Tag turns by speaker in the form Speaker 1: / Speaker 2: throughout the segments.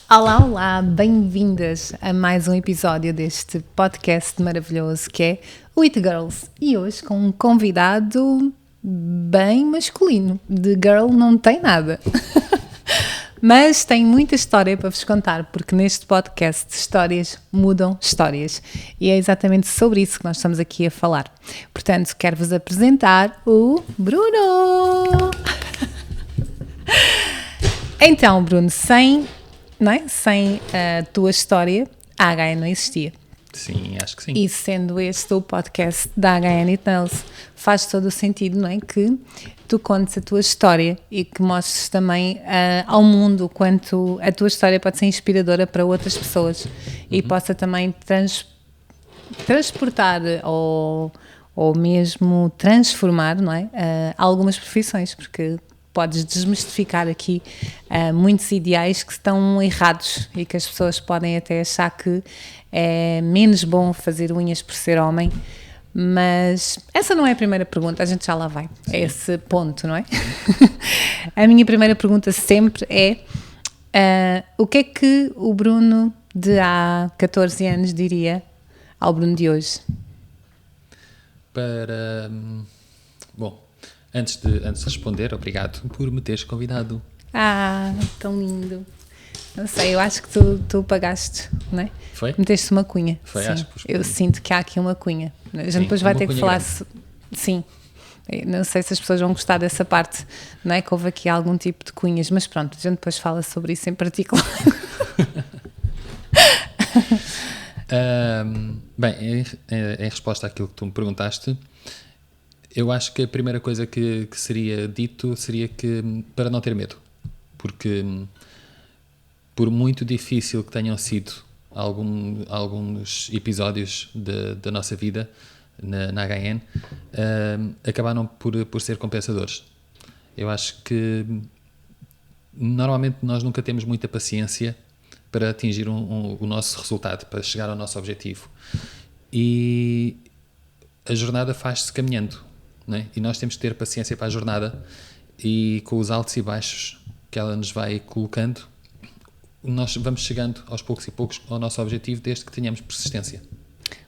Speaker 1: Olá, olá, bem-vindas a mais um episódio deste podcast maravilhoso que é o It Girls. E hoje com um convidado bem masculino. De girl não tem nada. Mas tem muita história para vos contar, porque neste podcast histórias mudam histórias. E é exatamente sobre isso que nós estamos aqui a falar. Portanto, quero-vos apresentar o Bruno! Então, Bruno, sem a tua história, a HN não existia.
Speaker 2: Sim, acho que sim.
Speaker 1: E sendo este o podcast da HN It Nails, faz todo o sentido, não é? Que tu contes a tua história e que mostres também ao mundo quanto a tua história pode ser inspiradora para outras pessoas e possa também transportar ou mesmo transformar, não é? Algumas profissões, porque podes desmistificar aqui muitos ideais que estão errados e que as pessoas podem até achar que é menos bom fazer unhas por ser homem, mas essa não é a primeira pergunta, a gente já lá vai, é esse ponto, não é? A minha primeira pergunta sempre é o que é que o Bruno de há 14 anos diria ao Bruno de hoje?
Speaker 2: Bom, antes de responder, obrigado por me teres convidado.
Speaker 1: Ah, tão lindo. Não sei, eu acho que tu pagaste, não é?
Speaker 2: Foi?
Speaker 1: Meteste uma cunha.
Speaker 2: Foi,
Speaker 1: sim.
Speaker 2: acho.
Speaker 1: Eu sinto que há aqui uma cunha. A gente depois vai ter que falar... Sim. Não sei se as pessoas vão gostar dessa parte, não é? Que houve aqui algum tipo de cunhas, mas pronto, a gente depois fala sobre isso em particular.
Speaker 2: Bem, em resposta àquilo que tu me perguntaste, eu acho que a primeira coisa que seria dito seria que para não ter medo, porque por muito difícil que tenham sido alguns episódios da nossa vida na HN, acabaram por ser compensadores. Eu acho que normalmente nós nunca temos muita paciência para atingir o nosso resultado, para chegar ao nosso objetivo, e a jornada faz-se caminhando, não é? E nós temos que ter paciência para a jornada, e com os altos e baixos que ela nos vai colocando, nós vamos chegando aos poucos e poucos ao nosso objetivo, desde que tenhamos persistência.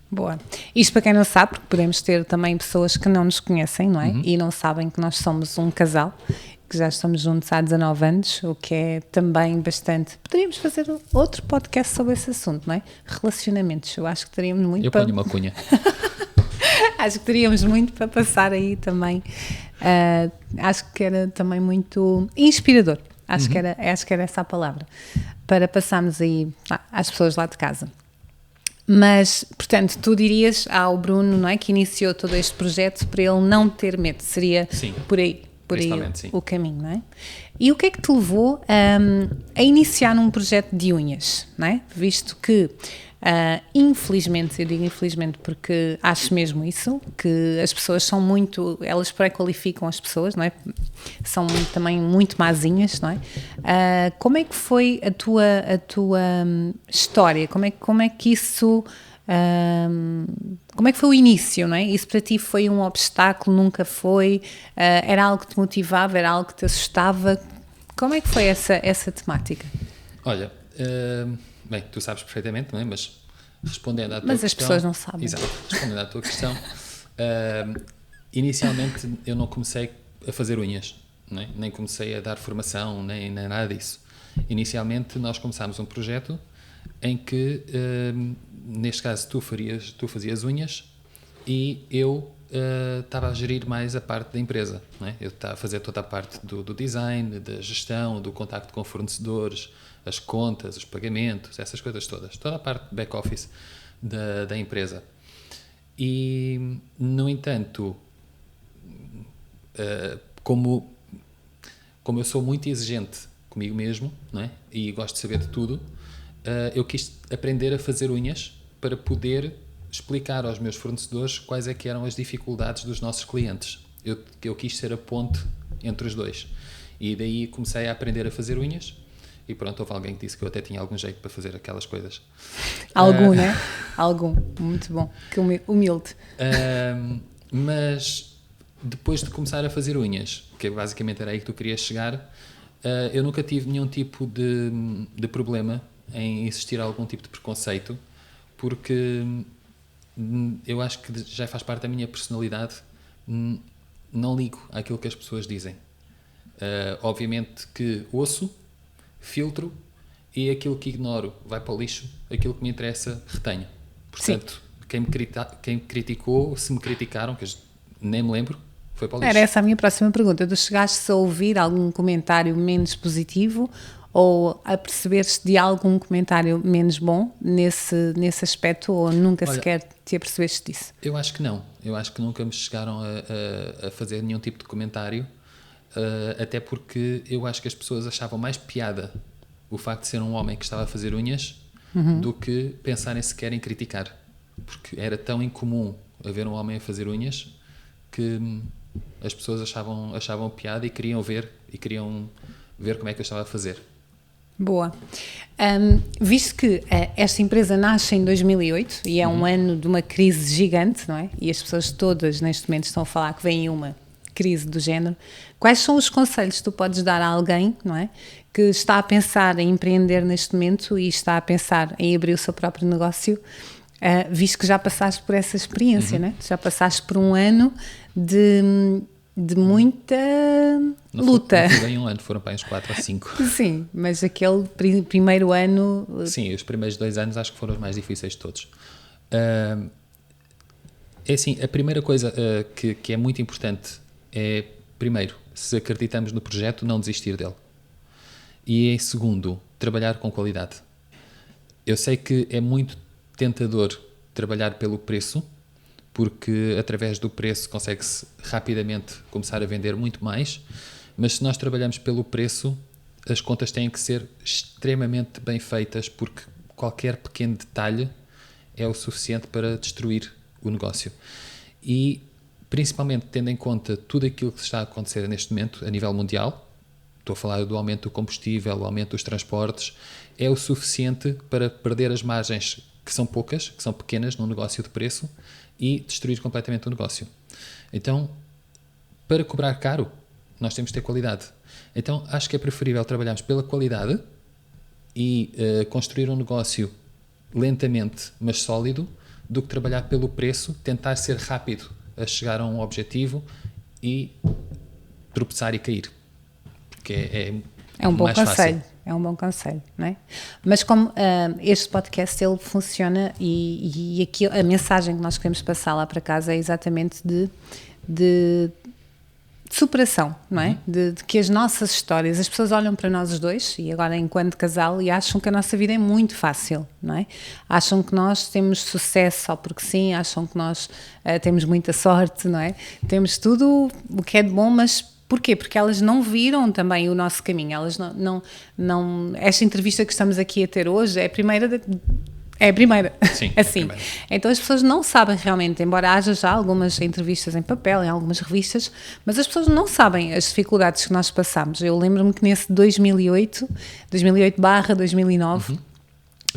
Speaker 1: Boa. Isto para quem não sabe, porque podemos ter também pessoas que não nos conhecem, não é? E não sabem que nós somos um casal, que já estamos juntos há 19 anos, o que é também bastante... Poderíamos fazer outro podcast sobre esse assunto, não é? Relacionamentos, eu acho que teríamos muito
Speaker 2: Eu ponho uma cunha.
Speaker 1: Acho que teríamos muito para passar aí também. Acho que era também muito inspirador. Acho que era essa a palavra. Para passarmos aí às pessoas lá de casa. Mas, portanto, tu dirias ao Bruno, não é, que iniciou todo este projeto, para ele não ter medo. Seria
Speaker 2: sim,
Speaker 1: por aí
Speaker 2: sim.
Speaker 1: o caminho, não é? E o que é que te levou a iniciar num projeto de unhas, não é? Visto que, infelizmente, eu digo infelizmente porque acho mesmo isso, que as pessoas são muito, elas pré-qualificam as pessoas, não é? São também muito mazinhas, não é? Como é que foi a tua história? Como é que isso... como é que foi o início, não é? Isso para ti foi um obstáculo, nunca foi? Era algo que te motivava, era algo que te assustava? Como é que foi essa temática?
Speaker 2: Olha, bem, tu sabes perfeitamente, não é? Mas respondendo à tua questão...
Speaker 1: Mas as pessoas não sabem.
Speaker 2: Exato, respondendo à tua questão, inicialmente eu não comecei a fazer unhas, não é? Nem comecei a dar formação, nem nada disso. Inicialmente nós começámos um projeto em que, neste caso, tu fazias unhas e eu estava a gerir mais a parte da empresa, não é? Eu estava a fazer toda a parte do design, da gestão, do contacto com fornecedores, as contas, os pagamentos, essas coisas todas, toda a parte back-office da empresa. E, no entanto, como eu sou muito exigente comigo mesmo, não é? E gosto de saber de tudo, eu quis aprender a fazer unhas para poder explicar aos meus fornecedores quais é que eram as dificuldades dos nossos clientes. Eu quis ser a ponte entre os dois. E daí comecei a aprender a fazer unhas e pronto, houve alguém que disse que eu até tinha algum jeito para fazer aquelas coisas.
Speaker 1: Algum, né? Algum. Muito bom. Que humilde.
Speaker 2: Mas depois de começar a fazer unhas, que basicamente era aí que tu querias chegar, Eu nunca tive nenhum tipo de problema em existir algum tipo de preconceito, porque eu acho que já faz parte da minha personalidade. Não ligo àquilo que as pessoas dizem. Obviamente que ouço, filtro, e aquilo que ignoro vai para o lixo, aquilo que me interessa retenho. Portanto, quem me criticou, se me criticaram, que eu nem me lembro, foi para o lixo.
Speaker 1: Era essa a minha próxima pergunta. Tu chegaste a ouvir algum comentário menos positivo ou a perceber-te de algum comentário menos bom nesse aspecto, ou nunca sequer te apercebeste disso?
Speaker 2: Eu acho que não. Eu acho que nunca me chegaram a fazer nenhum tipo de comentário, até porque eu acho que as pessoas achavam mais piada o facto de ser um homem que estava a fazer unhas do que pensarem sequer em criticar. Porque era tão incomum haver um homem a fazer unhas que as pessoas achavam piada e queriam ver como é que eu estava a fazer.
Speaker 1: Boa. Visto que esta empresa nasce em 2008 e é um ano de uma crise gigante, não é? E as pessoas todas neste momento estão a falar que vem uma crise do género, quais são os conselhos que tu podes dar a alguém, não é? Que está a pensar em empreender neste momento e está a pensar em abrir o seu próprio negócio, visto que já passaste por essa experiência, né? Já passaste por um ano de muita luta.
Speaker 2: Não foi bem um ano, foram para uns 4 ou 5.
Speaker 1: Sim, mas aquele primeiro ano...
Speaker 2: Sim, os primeiros 2 anos acho que foram os mais difíceis de todos. É assim, a primeira coisa que é muito importante é, primeiro, se acreditamos no projeto, não desistir dele. E em segundo, trabalhar com qualidade. Eu sei que é muito tentador trabalhar pelo preço, porque através do preço consegue-se rapidamente começar a vender muito mais, mas se nós trabalhamos pelo preço, as contas têm que ser extremamente bem feitas, porque qualquer pequeno detalhe é o suficiente para destruir o negócio. E principalmente tendo em conta tudo aquilo que está a acontecer neste momento a nível mundial, estou a falar do aumento do combustível, do aumento dos transportes, é o suficiente para perder as margens, que são poucas, que são pequenas num negócio de preço, e destruir completamente o negócio. Então, para cobrar caro, nós temos que ter qualidade. Então, acho que é preferível trabalharmos pela qualidade e construir um negócio lentamente, mas sólido, do que trabalhar pelo preço, tentar ser rápido a chegar a um objetivo e tropeçar e cair. Porque
Speaker 1: é um bom
Speaker 2: mais
Speaker 1: conselho.
Speaker 2: fácil.
Speaker 1: É um bom conselho, não é? Mas como este podcast ele funciona e aqui a mensagem que nós queremos passar lá para casa é exatamente de superação, não é? De que as nossas histórias, as pessoas olham para nós os dois e agora enquanto casal e acham que a nossa vida é muito fácil, não é? Acham que nós temos sucesso só porque sim, acham que nós temos muita sorte, não é? Temos tudo o que é de bom, mas porquê? Porque elas não viram também o nosso caminho, elas não esta entrevista que estamos aqui a ter hoje é a primeira
Speaker 2: Sim,
Speaker 1: assim.
Speaker 2: é a primeira.
Speaker 1: Então as pessoas não sabem realmente, embora haja já algumas entrevistas em papel, em algumas revistas, mas as pessoas não sabem as dificuldades que nós passamos. Eu lembro-me que nesse 2008/2009,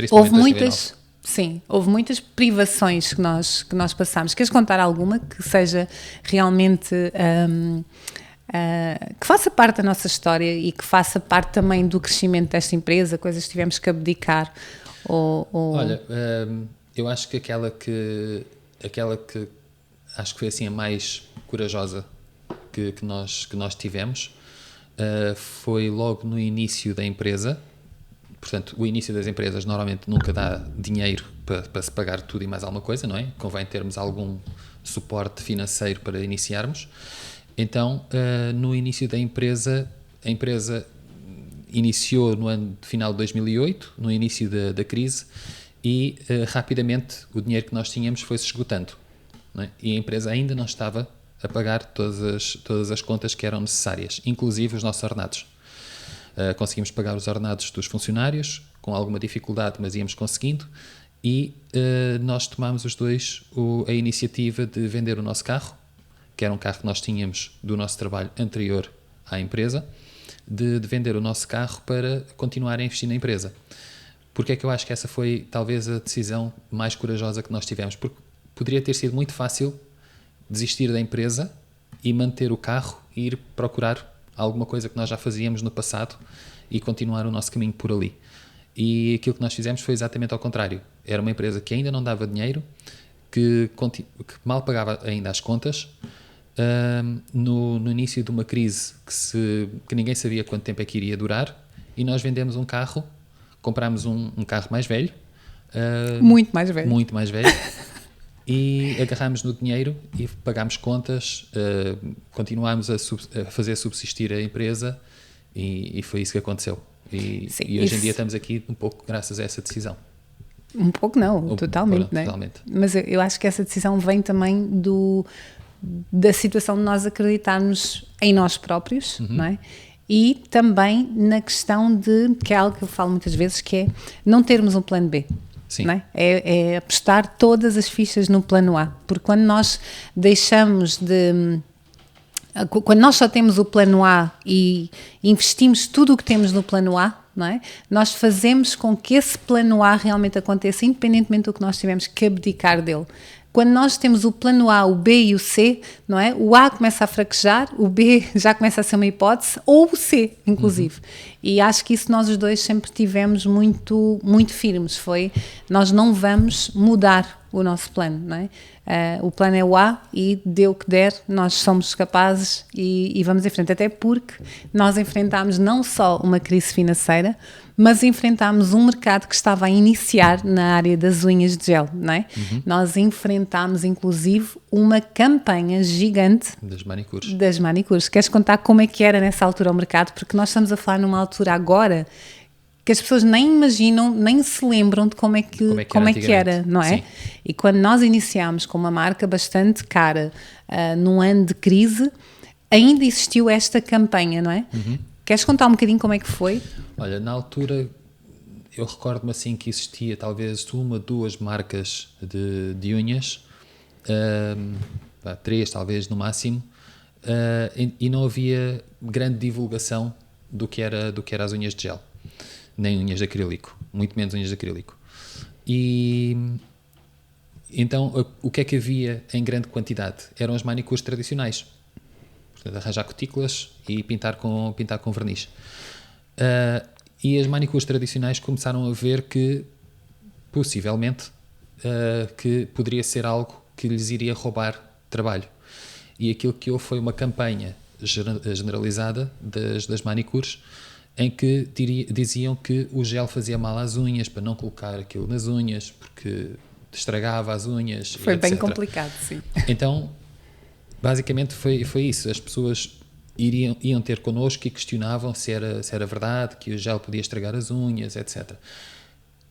Speaker 1: houve muitas... Sim, houve muitas privações que nós passamos. Queres contar alguma que seja realmente... que faça parte da nossa história e que faça parte também do crescimento desta empresa, coisas que tivemos que abdicar?
Speaker 2: Olha, eu acho que aquela que acho que foi assim a mais corajosa que nós tivemos foi logo no início da empresa. Portanto, o início das empresas normalmente nunca dá dinheiro para se pagar tudo e mais alguma coisa, não é? Convém termos algum suporte financeiro para iniciarmos. Então, no início da empresa, a empresa iniciou no ano final de 2008, no início da crise, e rapidamente o dinheiro que nós tínhamos foi-se esgotando, não é? E a empresa ainda não estava a pagar todas as contas que eram necessárias, inclusive os nossos ordenados. Conseguimos pagar os ordenados dos funcionários, com alguma dificuldade, mas íamos conseguindo, e nós tomámos os dois a iniciativa de vender o nosso carro, que era um carro que nós tínhamos do nosso trabalho anterior à empresa, de vender o nosso carro para continuar a investir na empresa. Porque é que eu acho que essa foi talvez a decisão mais corajosa que nós tivemos? Porque poderia ter sido muito fácil desistir da empresa e manter o carro e ir procurar alguma coisa que nós já fazíamos no passado e continuar o nosso caminho por ali. E aquilo que nós fizemos foi exatamente ao contrário. Era uma empresa que ainda não dava dinheiro, que mal pagava ainda as contas, no início de uma crise que ninguém sabia quanto tempo é que iria durar, e nós vendemos um carro, comprámos um carro mais velho,
Speaker 1: Muito mais velho.
Speaker 2: muito mais velho, e agarrámos no dinheiro e pagámos contas, continuámos a fazer subsistir a empresa, e foi isso que aconteceu.
Speaker 1: Sim,
Speaker 2: E hoje em dia estamos aqui um pouco graças a essa decisão.
Speaker 1: Um pouco não, totalmente,
Speaker 2: Pronto,
Speaker 1: né?
Speaker 2: totalmente.
Speaker 1: Mas eu acho que essa decisão vem também da situação de nós acreditarmos em nós próprios, não é? E também na questão que é algo que eu falo muitas vezes, que é não termos um plano B.
Speaker 2: Sim.
Speaker 1: Não é? É apostar todas as fichas no plano A, porque quando nós quando nós só temos o plano A e investimos tudo o que temos no plano A, não é? Nós fazemos com que esse plano A realmente aconteça, independentemente do que nós tivemos que abdicar dele. Quando nós temos o plano A, o B e o C, não é? O A começa a fraquejar, o B já começa a ser uma hipótese, ou o C, inclusive. E acho que isso nós os dois sempre tivemos muito, muito firmes, nós não vamos mudar o nosso plano, não é? O plano é o A e dê o que der, nós somos capazes e vamos em frente, até porque nós enfrentámos não só uma crise financeira, mas enfrentámos um mercado que estava a iniciar na área das unhas de gel, não é? Nós enfrentámos inclusive uma campanha gigante das manicures. Queres contar como é que era nessa altura o mercado? Porque nós estamos a falar numa altura agora que as pessoas nem imaginam, nem se lembram de como é que era, não é?
Speaker 2: Sim.
Speaker 1: E quando nós iniciámos com uma marca bastante cara, num ano de crise, ainda existiu esta campanha, não é? Queres contar um bocadinho como é que foi?
Speaker 2: Olha, na altura eu recordo-me assim que existia talvez 1, 2 marcas de unhas, 3 talvez no máximo, e não havia grande divulgação do que era as unhas de gel, nem unhas de acrílico, muito menos unhas de acrílico. E então o que é que havia em grande quantidade? Eram as manicures tradicionais. Portanto, arranjar cutículas e pintar com verniz. E as manicures tradicionais começaram a ver que, possivelmente, que poderia ser algo que lhes iria roubar trabalho. E aquilo que houve foi uma campanha generalizada das manicures, em que diziam que o gel fazia mal às unhas, para não colocar aquilo nas unhas, porque estragava as unhas,
Speaker 1: Foi
Speaker 2: etc.
Speaker 1: bem complicado, sim.
Speaker 2: Então, basicamente foi isso. As pessoas iam ter connosco e questionavam se era verdade, que o gel podia estragar as unhas, etc.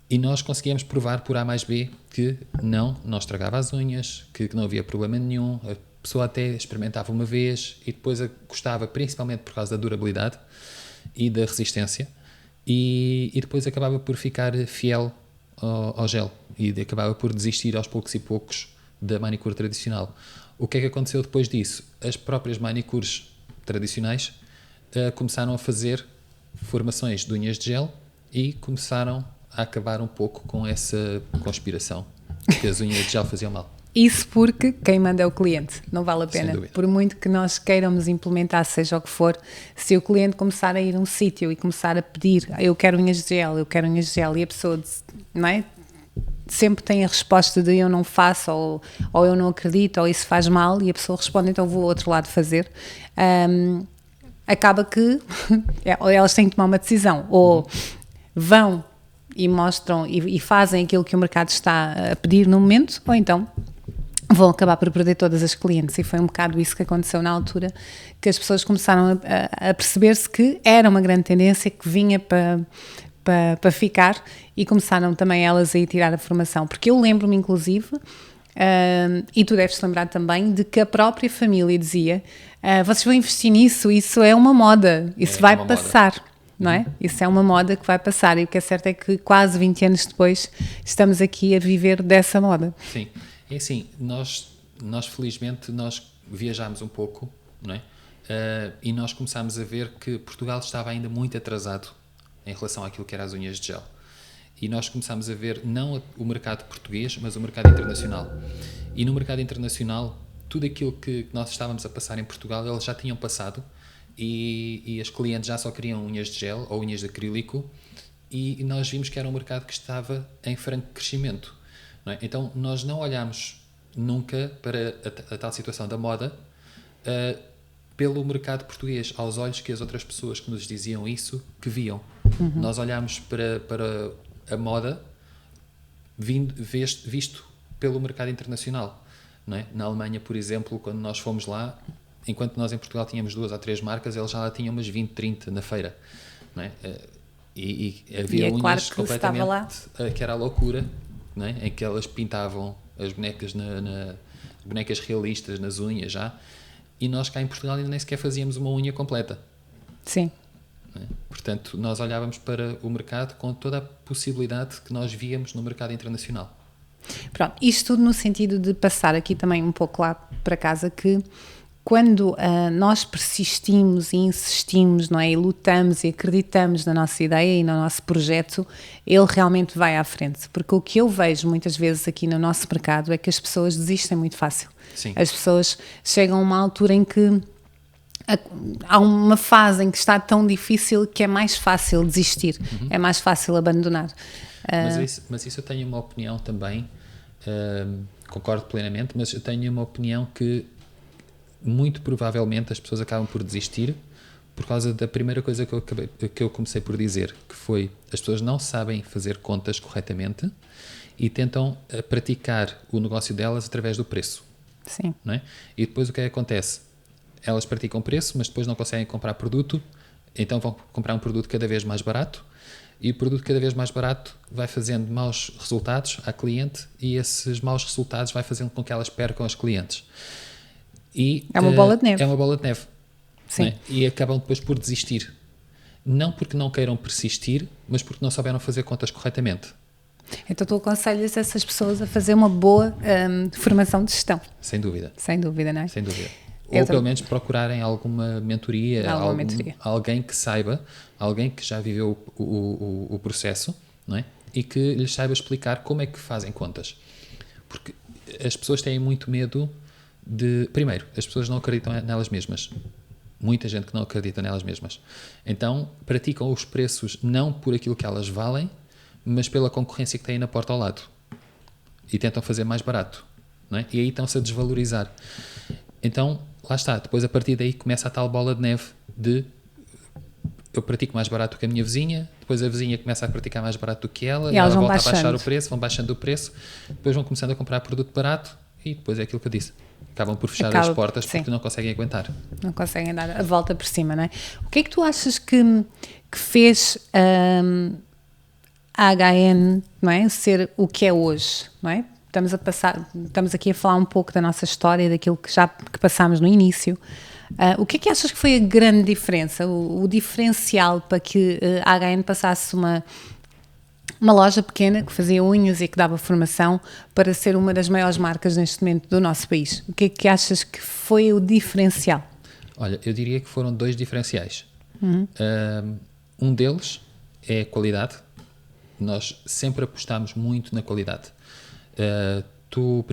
Speaker 2: E nós conseguíamos provar por A mais B que não estragava as unhas, que não havia problema nenhum. A pessoa até experimentava uma vez e depois gostava, principalmente por causa da durabilidade e da resistência, e depois acabava por ficar fiel ao gel e acabava por desistir aos poucos e poucos da manicure tradicional. O que é que aconteceu depois disso? As próprias manicures tradicionais começaram a fazer formações de unhas de gel e começaram a acabar um pouco com essa conspiração que as unhas de gel faziam mal.
Speaker 1: Isso porque quem manda é o cliente, não vale a pena.
Speaker 2: Sem dúvida.
Speaker 1: Por muito que nós queiramos implementar, seja o que for, se o cliente começar a ir a um sítio e começar a pedir eu quero unhas de gel, e a pessoa, não é? Sempre tem a resposta de eu não faço, ou eu não acredito, ou isso faz mal, e a pessoa responde então vou ao outro lado fazer, acaba que elas têm que tomar uma decisão, ou vão e mostram e fazem aquilo que o mercado está a pedir no momento, ou então vão acabar por perder todas as clientes. E foi um bocado isso que aconteceu na altura, que as pessoas começaram a perceber-se que era uma grande tendência, que vinha para ficar, e começaram também elas a ir tirar a formação. Porque eu lembro-me, inclusive, e tu deves lembrar também, de que a própria família dizia vocês vão investir nisso, isso é uma moda, isso vai passar. Não é? Isso é uma moda que vai passar, e o que é certo é que quase 20 anos depois estamos aqui a viver dessa moda.
Speaker 2: Sim, é assim, nós felizmente nós viajámos um pouco, não é? E nós começámos a ver que Portugal estava ainda muito atrasado em relação àquilo que era as unhas de gel. E nós começámos a ver não o mercado português, mas o mercado internacional. E no mercado internacional, tudo aquilo que nós estávamos a passar em Portugal, eles já tinham passado, e as clientes já só queriam unhas de gel ou unhas de acrílico, e nós vimos que era um mercado que estava em franco crescimento, não é? Então nós não olhámos nunca para a tal situação da moda pelo mercado português, aos olhos que as outras pessoas que nos diziam isso, que viam. Nós olhámos para a moda visto pelo mercado internacional, não é? Na Alemanha, por exemplo, quando nós fomos lá, enquanto nós em Portugal tínhamos 2 ou 3 marcas, eles já lá tinham umas 20, 30 na feira, não é? E havia unhas
Speaker 1: claro que
Speaker 2: completamente
Speaker 1: lá.
Speaker 2: Que era a loucura, não é? Em que elas pintavam as bonecas bonecas realistas nas unhas já, e nós cá em Portugal ainda nem sequer fazíamos uma unha completa.
Speaker 1: Sim.
Speaker 2: Não é? Portanto, nós olhávamos para o mercado com toda a possibilidade que nós víamos no mercado internacional.
Speaker 1: Pronto, isto tudo no sentido de passar aqui também um pouco lá para casa, que quando nós persistimos e insistimos, não é? E lutamos e acreditamos na nossa ideia e no nosso projeto, ele realmente vai à frente. Porque o que eu vejo muitas vezes aqui no nosso mercado é que as pessoas desistem muito fácil.
Speaker 2: Sim.
Speaker 1: As pessoas chegam a uma altura em que há uma fase em que está tão difícil que é mais fácil desistir, é mais fácil abandonar.
Speaker 2: Mas isso eu tenho uma opinião também, concordo plenamente, mas eu tenho uma opinião que muito provavelmente as pessoas acabam por desistir por causa da primeira coisa que eu comecei por dizer, que foi: as pessoas não sabem fazer contas corretamente e tentam praticar o negócio delas através do preço.
Speaker 1: Sim.
Speaker 2: Não é? E depois o que é que acontece? Elas praticam preço, mas depois não conseguem comprar produto, então vão comprar um produto cada vez mais barato, e o produto cada vez mais barato vai fazendo maus resultados à cliente, e esses maus resultados vai fazendo com que elas percam as clientes. E,
Speaker 1: é uma bola de neve.
Speaker 2: É uma bola de neve.
Speaker 1: Sim.
Speaker 2: Né? E acabam depois por desistir. Não porque não queiram persistir, mas porque não souberam fazer contas corretamente.
Speaker 1: Então tu aconselhas essas pessoas a fazer uma boa formação de gestão.
Speaker 2: Sem dúvida.
Speaker 1: Sem dúvida, não é?
Speaker 2: Sem dúvida. Ou pelo menos procurarem alguma mentoria, alguém que saiba, alguém que já viveu o processo, não é? E que lhes saiba explicar como é que fazem contas. Porque as pessoas têm muito medo primeiro, as pessoas não acreditam nelas mesmas. Muita gente que não acredita nelas mesmas. Então, praticam os preços não por aquilo que elas valem, mas pela concorrência que têm na porta ao lado. E tentam fazer mais barato, não é? E aí estão-se a desvalorizar. Então, lá está. Depois, a partir daí, começa a tal bola de neve de: eu pratico mais barato que a minha vizinha, depois a vizinha começa a praticar mais barato do que ela, e ela volta a baixar o preço, vão baixando o preço, depois vão começando a comprar produto barato, e depois é aquilo que eu disse. Acabam por fechar as portas porque não conseguem aguentar.
Speaker 1: Não conseguem dar a volta por cima, não é? O que é que tu achas que fez a HN, não é, ser o que é hoje, não é? Estamos aqui a falar um pouco da nossa história, daquilo que passámos no início. O que é que achas que foi a grande diferença, o diferencial para que a HN passasse uma loja pequena que fazia unhas e que dava formação para ser uma das maiores marcas neste momento do nosso país? O que é que achas que foi o diferencial?
Speaker 2: Olha, eu diria que foram 2 diferenciais. Um deles é a qualidade. Nós sempre apostámos muito na qualidade. Tu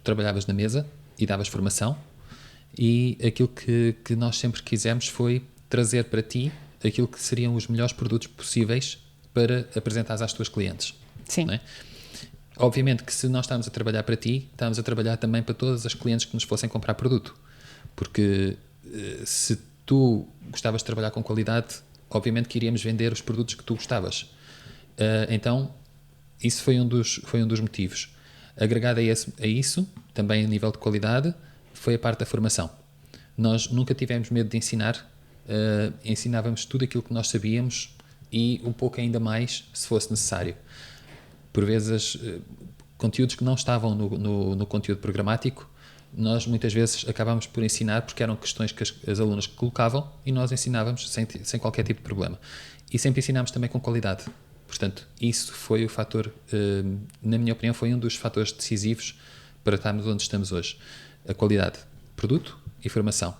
Speaker 2: trabalhavas na mesa e davas formação, e aquilo que nós sempre quisemos foi trazer para ti aquilo que seriam os melhores produtos possíveis para apresentares às tuas clientes.
Speaker 1: Sim.
Speaker 2: Não é? Obviamente que se nós estamos a trabalhar para ti, estamos a trabalhar também para todas as clientes que nos fossem comprar produto. Porque se tu gostavas de trabalhar com qualidade, obviamente que iríamos vender os produtos que tu gostavas. Então, isso foi um dos motivos. Agregado a isso, também a nível de qualidade, foi a parte da formação. Nós nunca tivemos medo de ensinar, ensinávamos tudo aquilo que nós sabíamos e um pouco ainda mais, se fosse necessário. Por vezes, conteúdos que não estavam no conteúdo programático, nós muitas vezes acabámos por ensinar porque eram questões que as alunas colocavam, e nós ensinávamos sem qualquer tipo de problema. E sempre ensinámos também com qualidade. Portanto, isso foi o fator, na minha opinião, foi um dos fatores decisivos para estarmos onde estamos hoje. A qualidade, produto e formação.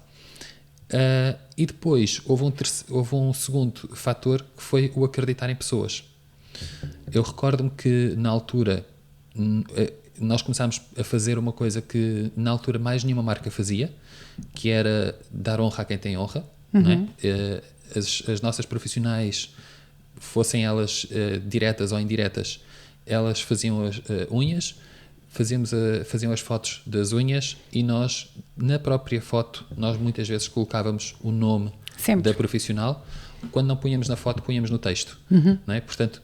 Speaker 2: E depois houve um segundo fator, que foi o acreditar em pessoas. Eu recordo-me que na altura nós começámos a fazer uma coisa que na altura mais nenhuma marca fazia, que era dar honra a quem tem honra. não é? As nossas profissionais, fossem elas diretas ou indiretas, elas faziam as unhas, faziam as fotos das unhas e nós, na própria foto, nós muitas vezes colocávamos o nome
Speaker 1: Sempre.
Speaker 2: da profissional. Quando não punhamos na foto, punhamos no texto. Não é? Portanto,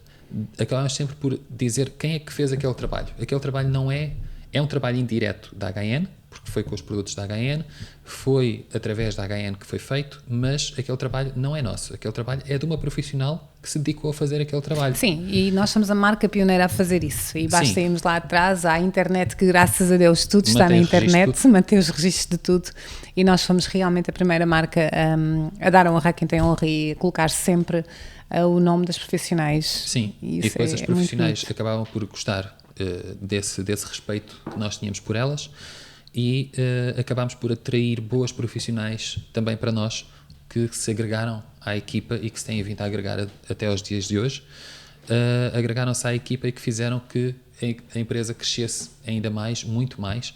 Speaker 2: acabámos sempre por dizer quem é que fez aquele trabalho. Aquele trabalho não é um trabalho indireto da HN, porque foi com os produtos da HN, foi através da HN que foi feito, mas aquele trabalho não é nosso. Aquele trabalho é de uma profissional que se dedicou a fazer aquele trabalho.
Speaker 1: Sim, e nós somos a marca pioneira a fazer isso. E basta irmos lá atrás à internet, que graças a Deus tudo está na internet, mantém os registros de tudo. E nós fomos realmente a primeira marca a dar honra a quem tem honra e a colocar sempre o nome das profissionais.
Speaker 2: Sim, e depois as profissionais acabavam por gostar desse respeito que nós tínhamos por elas e acabámos por atrair boas profissionais também para nós, que se agregaram à equipa e que se têm vindo a agregar até aos dias de hoje. Agregaram-se à equipa e que fizeram que a empresa crescesse ainda mais, muito mais,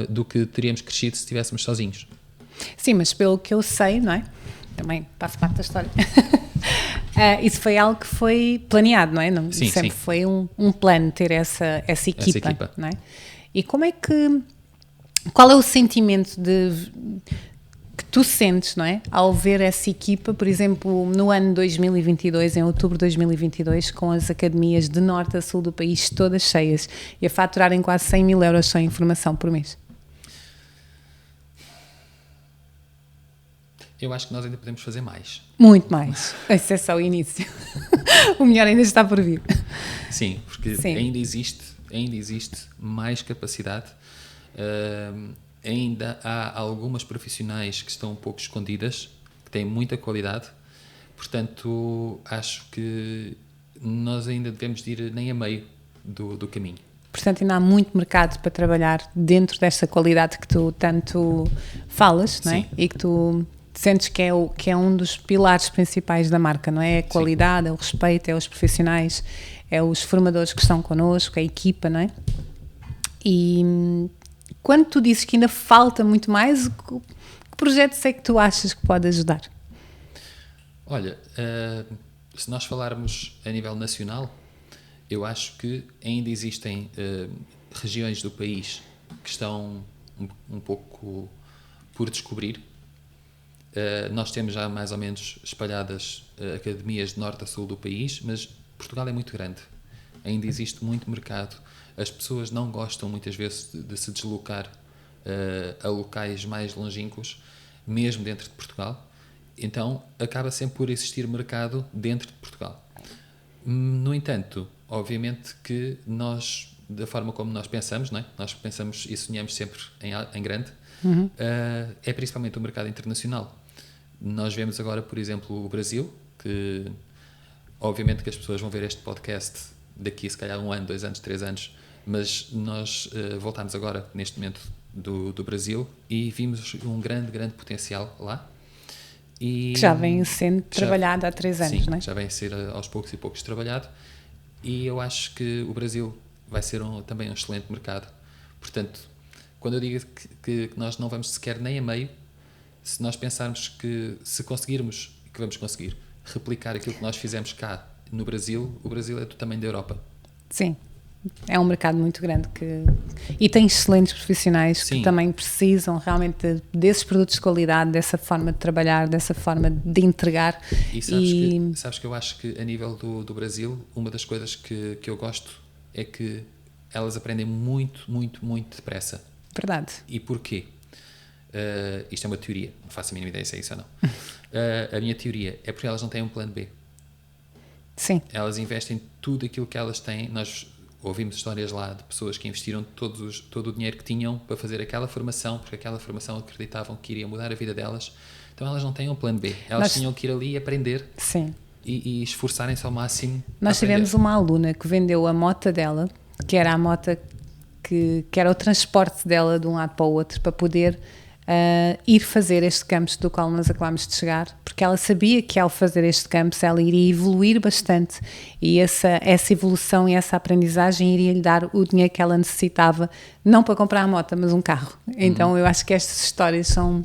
Speaker 2: do que teríamos crescido se estivéssemos sozinhos.
Speaker 1: Sim, mas pelo que eu sei, não é? Também faço parte da história. Isso foi algo que foi planeado, não é? Não,
Speaker 2: sim,
Speaker 1: sempre
Speaker 2: sim.
Speaker 1: foi um plano ter essa equipa. Não é? E como é que... Qual é o sentimento que tu sentes, não é? Ao ver essa equipa, por exemplo, no ano 2022, em outubro de 2022, com as academias de norte a sul do país todas cheias e a faturarem quase 100 mil euros só em formação por mês?
Speaker 2: Eu acho que nós ainda podemos fazer mais.
Speaker 1: Muito mais. Esse é só o início. O melhor ainda está por vir.
Speaker 2: Sim, porque ainda existe mais capacidade. Ainda há algumas profissionais que estão um pouco escondidas, que têm muita qualidade. Portanto, acho que nós ainda devemos ir nem a meio do caminho.
Speaker 1: Portanto, ainda há muito mercado para trabalhar dentro desta qualidade que tu tanto falas, não é?
Speaker 2: Sim.
Speaker 1: E que tu sentes que é um dos pilares principais da marca, não é? É a qualidade, sim. É o respeito, é os profissionais, é os formadores que estão connosco, é a equipa, não é? E quando tu dizes que ainda falta muito mais, que projetos é que tu achas que pode ajudar?
Speaker 2: Olha, se nós falarmos a nível nacional, eu acho que ainda existem regiões do país que estão um pouco por descobrir. Nós temos já mais ou menos espalhadas academias de norte a sul do país, mas Portugal é muito grande. Ainda existe muito mercado. As pessoas não gostam muitas vezes de se deslocar a locais mais longínquos, mesmo dentro de Portugal. Então, acaba sempre por existir mercado dentro de Portugal. No entanto, obviamente que nós, da forma como nós pensamos, não é? Nós pensamos e sonhamos sempre em grande, é principalmente o mercado internacional. Nós vemos agora, por exemplo, o Brasil, que obviamente que as pessoas vão ver este podcast daqui, se calhar 1 ano, 2 anos, 3 anos, mas nós voltámos agora, neste momento, do Brasil e vimos um grande potencial lá. E
Speaker 1: que já vem sendo trabalhado há 3 anos,
Speaker 2: sim,
Speaker 1: não é?
Speaker 2: Já vem a ser aos poucos e poucos trabalhado, e eu acho que o Brasil vai ser também um excelente mercado. Portanto, quando eu digo que nós não vamos sequer nem a meio, se nós pensarmos que se conseguirmos, que vamos conseguir replicar aquilo que nós fizemos cá no Brasil, o Brasil é do tamanho da Europa.
Speaker 1: Sim, é um mercado muito grande e tem excelentes profissionais que também precisam realmente desses produtos de qualidade, dessa forma de trabalhar, dessa forma de entregar.
Speaker 2: E sabes que eu acho que a nível do Brasil, uma das coisas que eu gosto é que elas aprendem muito depressa.
Speaker 1: Verdade.
Speaker 2: E porquê? Isto é uma teoria, não faço a mínima ideia se é isso ou não. A minha teoria é porque elas não têm um plano B.
Speaker 1: Sim.
Speaker 2: Elas investem tudo aquilo que elas têm. Nós ouvimos histórias lá de pessoas que investiram todo o dinheiro que tinham para fazer aquela formação, porque aquela formação acreditavam que iria mudar a vida delas. Então elas não têm um plano B. Elas tinham que ir ali aprender.
Speaker 1: Sim.
Speaker 2: E esforçarem-se ao máximo.
Speaker 1: Nós tivemos uma aluna que vendeu a moto dela, que era a moto que era o transporte dela de um lado para o outro, para poder ir fazer este campus do qual nós acabámos de chegar, porque ela sabia que ao fazer este campus ela iria evoluir bastante e essa evolução e essa aprendizagem iria-lhe dar o dinheiro que ela necessitava, não para comprar a moto, mas um carro. Então eu acho que estas histórias são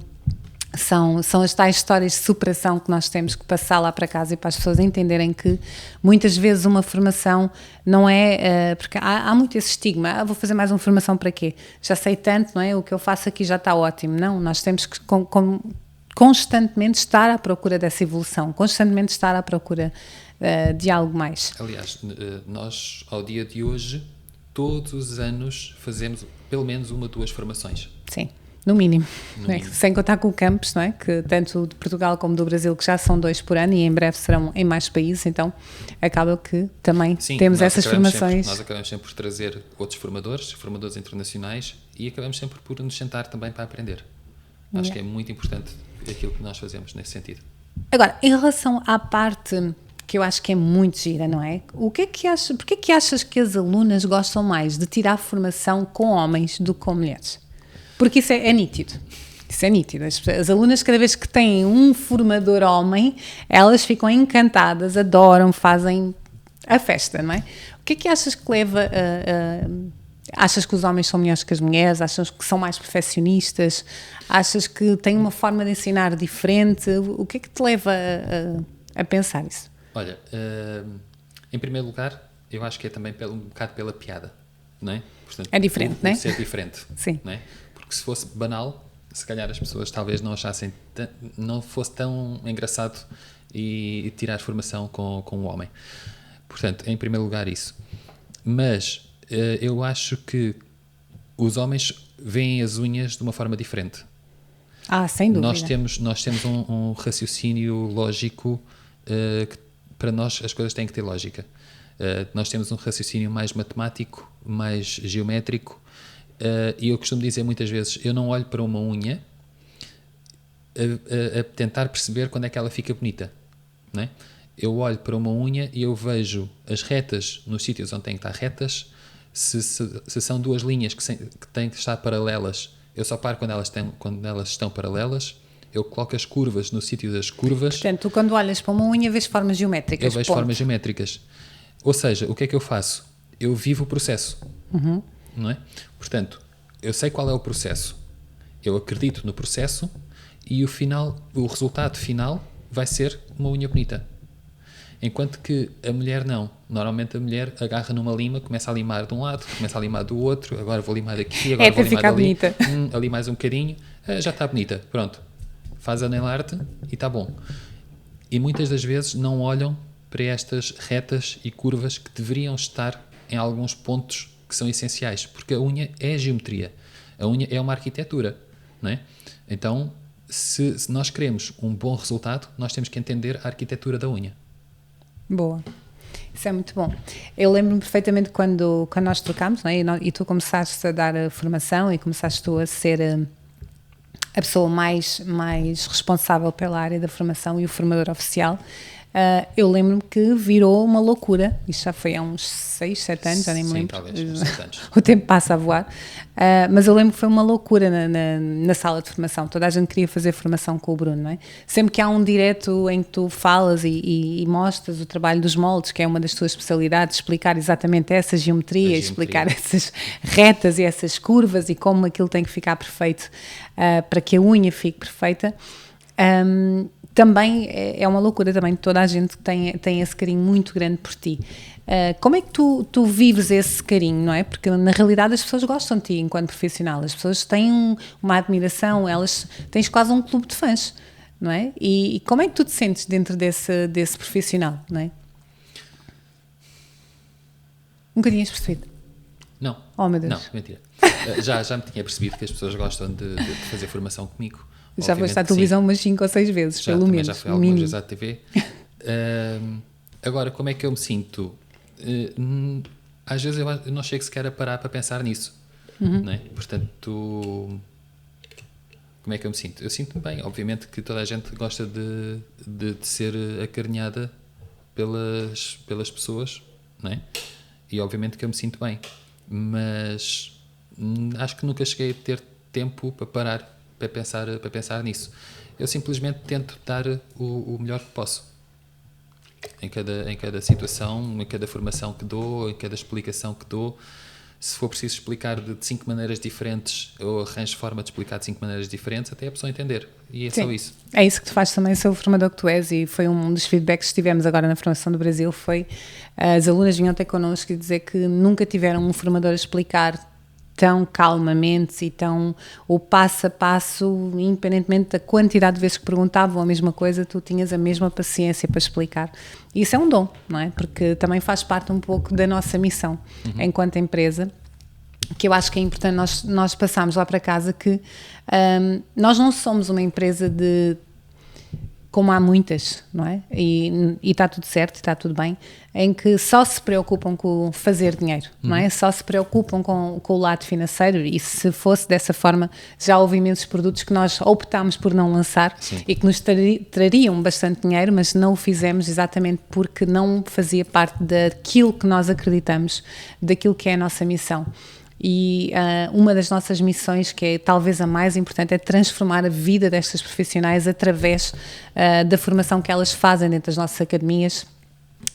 Speaker 1: São as tais histórias de superação que nós temos que passar lá para casa e para as pessoas entenderem que muitas vezes uma formação não é... porque há muito esse estigma, vou fazer mais uma formação para quê? Já sei tanto, não é? O que eu faço aqui já está ótimo. Não, nós temos que constantemente estar à procura dessa evolução, constantemente estar à procura de algo mais.
Speaker 2: Aliás, nós, ao dia de hoje, todos os anos fazemos pelo menos 1 ou 2 formações.
Speaker 1: Sim. No mínimo.
Speaker 2: No mínimo.
Speaker 1: Sem contar com o campus, não é? Que tanto de Portugal como do Brasil, que já são 2 por ano e em breve serão em mais países, então acaba que também temos essas formações.
Speaker 2: Nós acabamos sempre por trazer outros formadores internacionais, e acabamos sempre por nos sentar também para aprender. Acho que é muito importante aquilo que nós fazemos nesse sentido.
Speaker 1: Agora, em relação à parte que eu acho que é muito gira, não é? Porquê que achas que as alunas gostam mais de tirar formação com homens do que com mulheres? Porque isso é nítido. Isso é nítido. As alunas, cada vez que têm um formador homem, elas ficam encantadas, adoram, fazem a festa, não é? O que é que achas que leva achas que os homens são melhores que as mulheres? Achas que são mais perfeccionistas? Achas que têm uma forma de ensinar diferente? O que é que te leva a pensar isso?
Speaker 2: Olha, em primeiro lugar, eu acho que é também um bocado pela piada, não é? Portanto,
Speaker 1: é diferente, não é?
Speaker 2: Ser diferente.
Speaker 1: Sim.
Speaker 2: Não é? Porque se fosse banal, se calhar as pessoas talvez não achassem, não fosse tão engraçado e tirar formação com um homem. Portanto, em primeiro lugar isso. Mas eu acho que os homens veem as unhas de uma forma diferente.
Speaker 1: Sem dúvida.
Speaker 2: Nós temos um raciocínio lógico que para nós as coisas têm que ter lógica. Nós temos um raciocínio mais matemático, mais geométrico, e eu costumo dizer muitas vezes, eu não olho para uma unha a tentar perceber quando é que ela fica bonita, não é? Eu olho para uma unha e eu vejo as retas nos sítios onde têm que estar retas, se são 2 linhas que têm que estar paralelas, eu só paro quando elas estão paralelas. Eu coloco as curvas no sítio das curvas.
Speaker 1: Portanto, tu quando olhas para uma unha vês formas geométricas.
Speaker 2: Eu vejo formas geométricas. Ou seja, o que é que eu faço? Eu vivo o processo. Não é? Portanto, eu sei qual é o processo. Eu acredito no processo e o resultado final vai ser uma unha bonita. Enquanto que a mulher não. Normalmente a mulher agarra numa lima, começa a limar de um lado, começa a limar do outro, agora vou limar daqui, agora vou limar dali.
Speaker 1: Bonita.
Speaker 2: Ali mais um bocadinho, já está bonita, pronto. Faz a nail art e está bom. E muitas das vezes não olham para estas retas e curvas que deveriam estar em alguns pontos que são essenciais, porque a unha é a geometria, a unha é uma arquitetura, não é? Então, se nós queremos um bom resultado, nós temos que entender a arquitetura da unha.
Speaker 1: Boa. Isso é muito bom. Eu lembro-me perfeitamente quando nós trocámos, não é? E tu começaste a dar a formação e começaste tu a ser a pessoa mais responsável pela área da formação e o formador oficial. Eu lembro-me que virou uma loucura. Isto já foi há uns 6, 7 anos, já nem me lembro.
Speaker 2: Talvez, uns 7 anos.
Speaker 1: O tempo passa a voar. Mas eu lembro que foi uma loucura na sala de formação. Toda a gente queria fazer formação com o Bruno, não é? Sempre que há um direto em que tu falas e mostras o trabalho dos moldes, que é uma das tuas especialidades, explicar exatamente essa geometria, explicar essas retas e essas curvas e como aquilo tem que ficar perfeito para que a unha fique perfeita. Também é uma loucura também, toda a gente tem esse carinho muito grande por ti. Como é que tu vives esse carinho, não é? Porque na realidade as pessoas gostam de ti enquanto profissional, as pessoas têm uma admiração, tens quase um clube de fãs, não é? E como é que tu te sentes dentro desse profissional, não é? Nunca tinhas percebido?
Speaker 2: Não.
Speaker 1: Oh, meu Deus.
Speaker 2: Não, mentira. Já me tinha percebido que as pessoas gostam de fazer formação comigo.
Speaker 1: Já foste à televisão umas 5 ou 6 vezes, pelo menos.
Speaker 2: Já fui algumas vezes à TV. Agora, como é que eu me sinto? Às vezes eu não chego sequer a parar para pensar nisso. Não é? Portanto, como é que eu me sinto? Eu sinto-me bem. Obviamente que toda a gente gosta de ser acarinhada pelas pessoas, não é? E obviamente que eu me sinto bem. Mas acho que nunca cheguei a ter tempo para parar para pensar nisso. Eu simplesmente tento dar o melhor que posso em cada situação, em cada formação que dou, em cada explicação que dou. se for preciso explicar de 5 maneiras diferentes, ou arranjo forma de explicar de 5 maneiras diferentes, até a pessoa entender. E é
Speaker 1: Sim.
Speaker 2: só isso.
Speaker 1: É isso que tu fazes também, ser o formador que tu és, e foi um dos feedbacks que tivemos agora na formação do Brasil, foi as alunas vinham até connosco e dizer que nunca tiveram um formador a explicar tão calmamente e tão o passo a passo, independentemente da quantidade de vezes que perguntavam a mesma coisa, tu tinhas a mesma paciência para explicar. E isso é um dom, não é? Porque também faz parte um pouco da nossa missão enquanto empresa, que eu acho que é importante nós passarmos lá para casa que nós não somos uma empresa como há muitas, não é? E está tudo certo, está tudo bem, em que só se preocupam com fazer dinheiro, não é? Só se preocupam com o lado financeiro, e se fosse dessa forma, já houve imensos produtos que nós optámos por não lançar. Sim. E que nos trariam bastante dinheiro, mas não o fizemos exatamente porque não fazia parte daquilo que nós acreditamos, daquilo que é a nossa missão. E uma das nossas missões, que é talvez a mais importante, é transformar a vida destas profissionais através da formação que elas fazem dentro das nossas academias,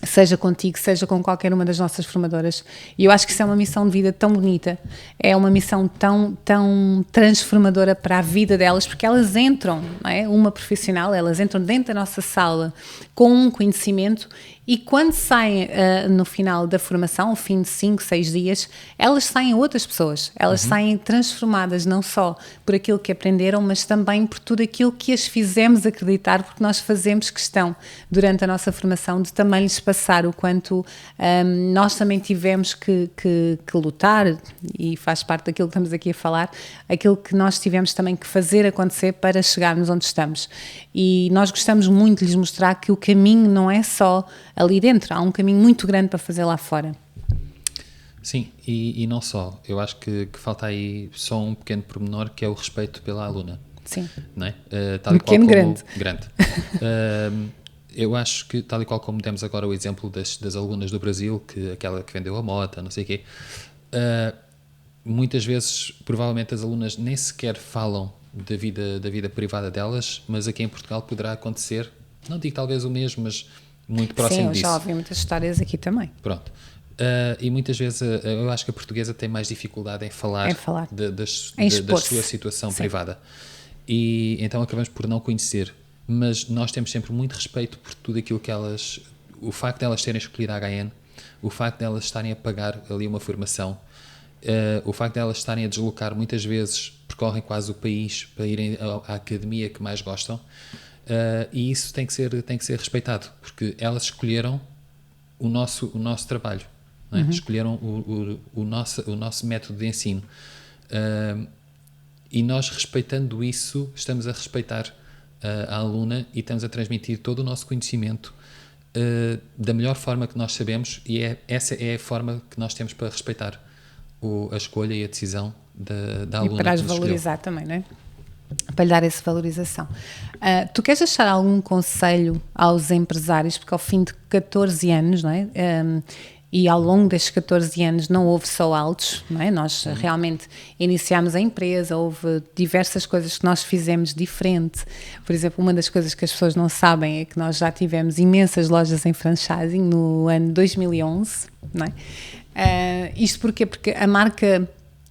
Speaker 1: seja contigo, seja com qualquer uma das nossas formadoras. E eu acho que isso é uma missão de vida tão bonita, é uma missão tão transformadora para a vida delas, porque elas entram, não é? Uma profissional, elas entram dentro da nossa sala com um conhecimento, e quando saem no final da formação, ao fim de 5, 6 dias, elas saem outras pessoas, elas saem transformadas não só por aquilo que aprenderam, mas também por tudo aquilo que as fizemos acreditar, porque nós fazemos questão durante a nossa formação de também lhes passar o quanto nós também tivemos que lutar, e faz parte daquilo que estamos aqui a falar, aquilo que nós tivemos também que fazer acontecer para chegarmos onde estamos. E nós gostamos muito de lhes mostrar que o caminho não é só ali dentro, há um caminho muito grande para fazer lá fora.
Speaker 2: Sim, e não só. Eu acho que falta aí só um pequeno pormenor, que é o respeito pela aluna.
Speaker 1: Sim.
Speaker 2: Não é?
Speaker 1: Tal um pequeno grande.
Speaker 2: Eu acho que, tal e qual como demos agora o exemplo das alunas do Brasil, aquela que vendeu a moto, não sei o quê, muitas vezes, provavelmente, as alunas nem sequer falam da vida privada delas, mas aqui em Portugal poderá acontecer, não digo talvez o mesmo, mas muito próximo disso.
Speaker 1: Sim, eu já ouvi muitas histórias aqui também.
Speaker 2: Pronto. E muitas vezes eu acho que a portuguesa tem mais dificuldade em falar, da sua situação privada. E então acabamos por não conhecer. Mas nós temos sempre muito respeito por tudo aquilo que elas... O facto de elas terem escolhido a HN, o facto de elas estarem a pagar ali uma formação, o facto de elas estarem a deslocar, muitas vezes percorrem quase o país para irem à academia que mais gostam. E isso tem que ser respeitado, porque elas escolheram o nosso trabalho, não é? Escolheram o nosso método de ensino, e nós, respeitando isso, estamos a respeitar a aluna e estamos a transmitir todo o nosso conhecimento da melhor forma que nós sabemos, e essa é a forma que nós temos para respeitar a escolha e a decisão da aluna.
Speaker 1: E para as valorizar também, não é? Para lhe dar essa valorização. Tu queres deixar algum conselho aos empresários, porque ao fim de 14 anos, não é? E ao longo destes 14 anos não houve só altos, não é? Nós realmente iniciámos a empresa, houve diversas coisas que nós fizemos diferente. Por exemplo, uma das coisas que as pessoas não sabem é que nós já tivemos imensas lojas em franchising no ano 2011, não é? Isto porquê? Porque a marca...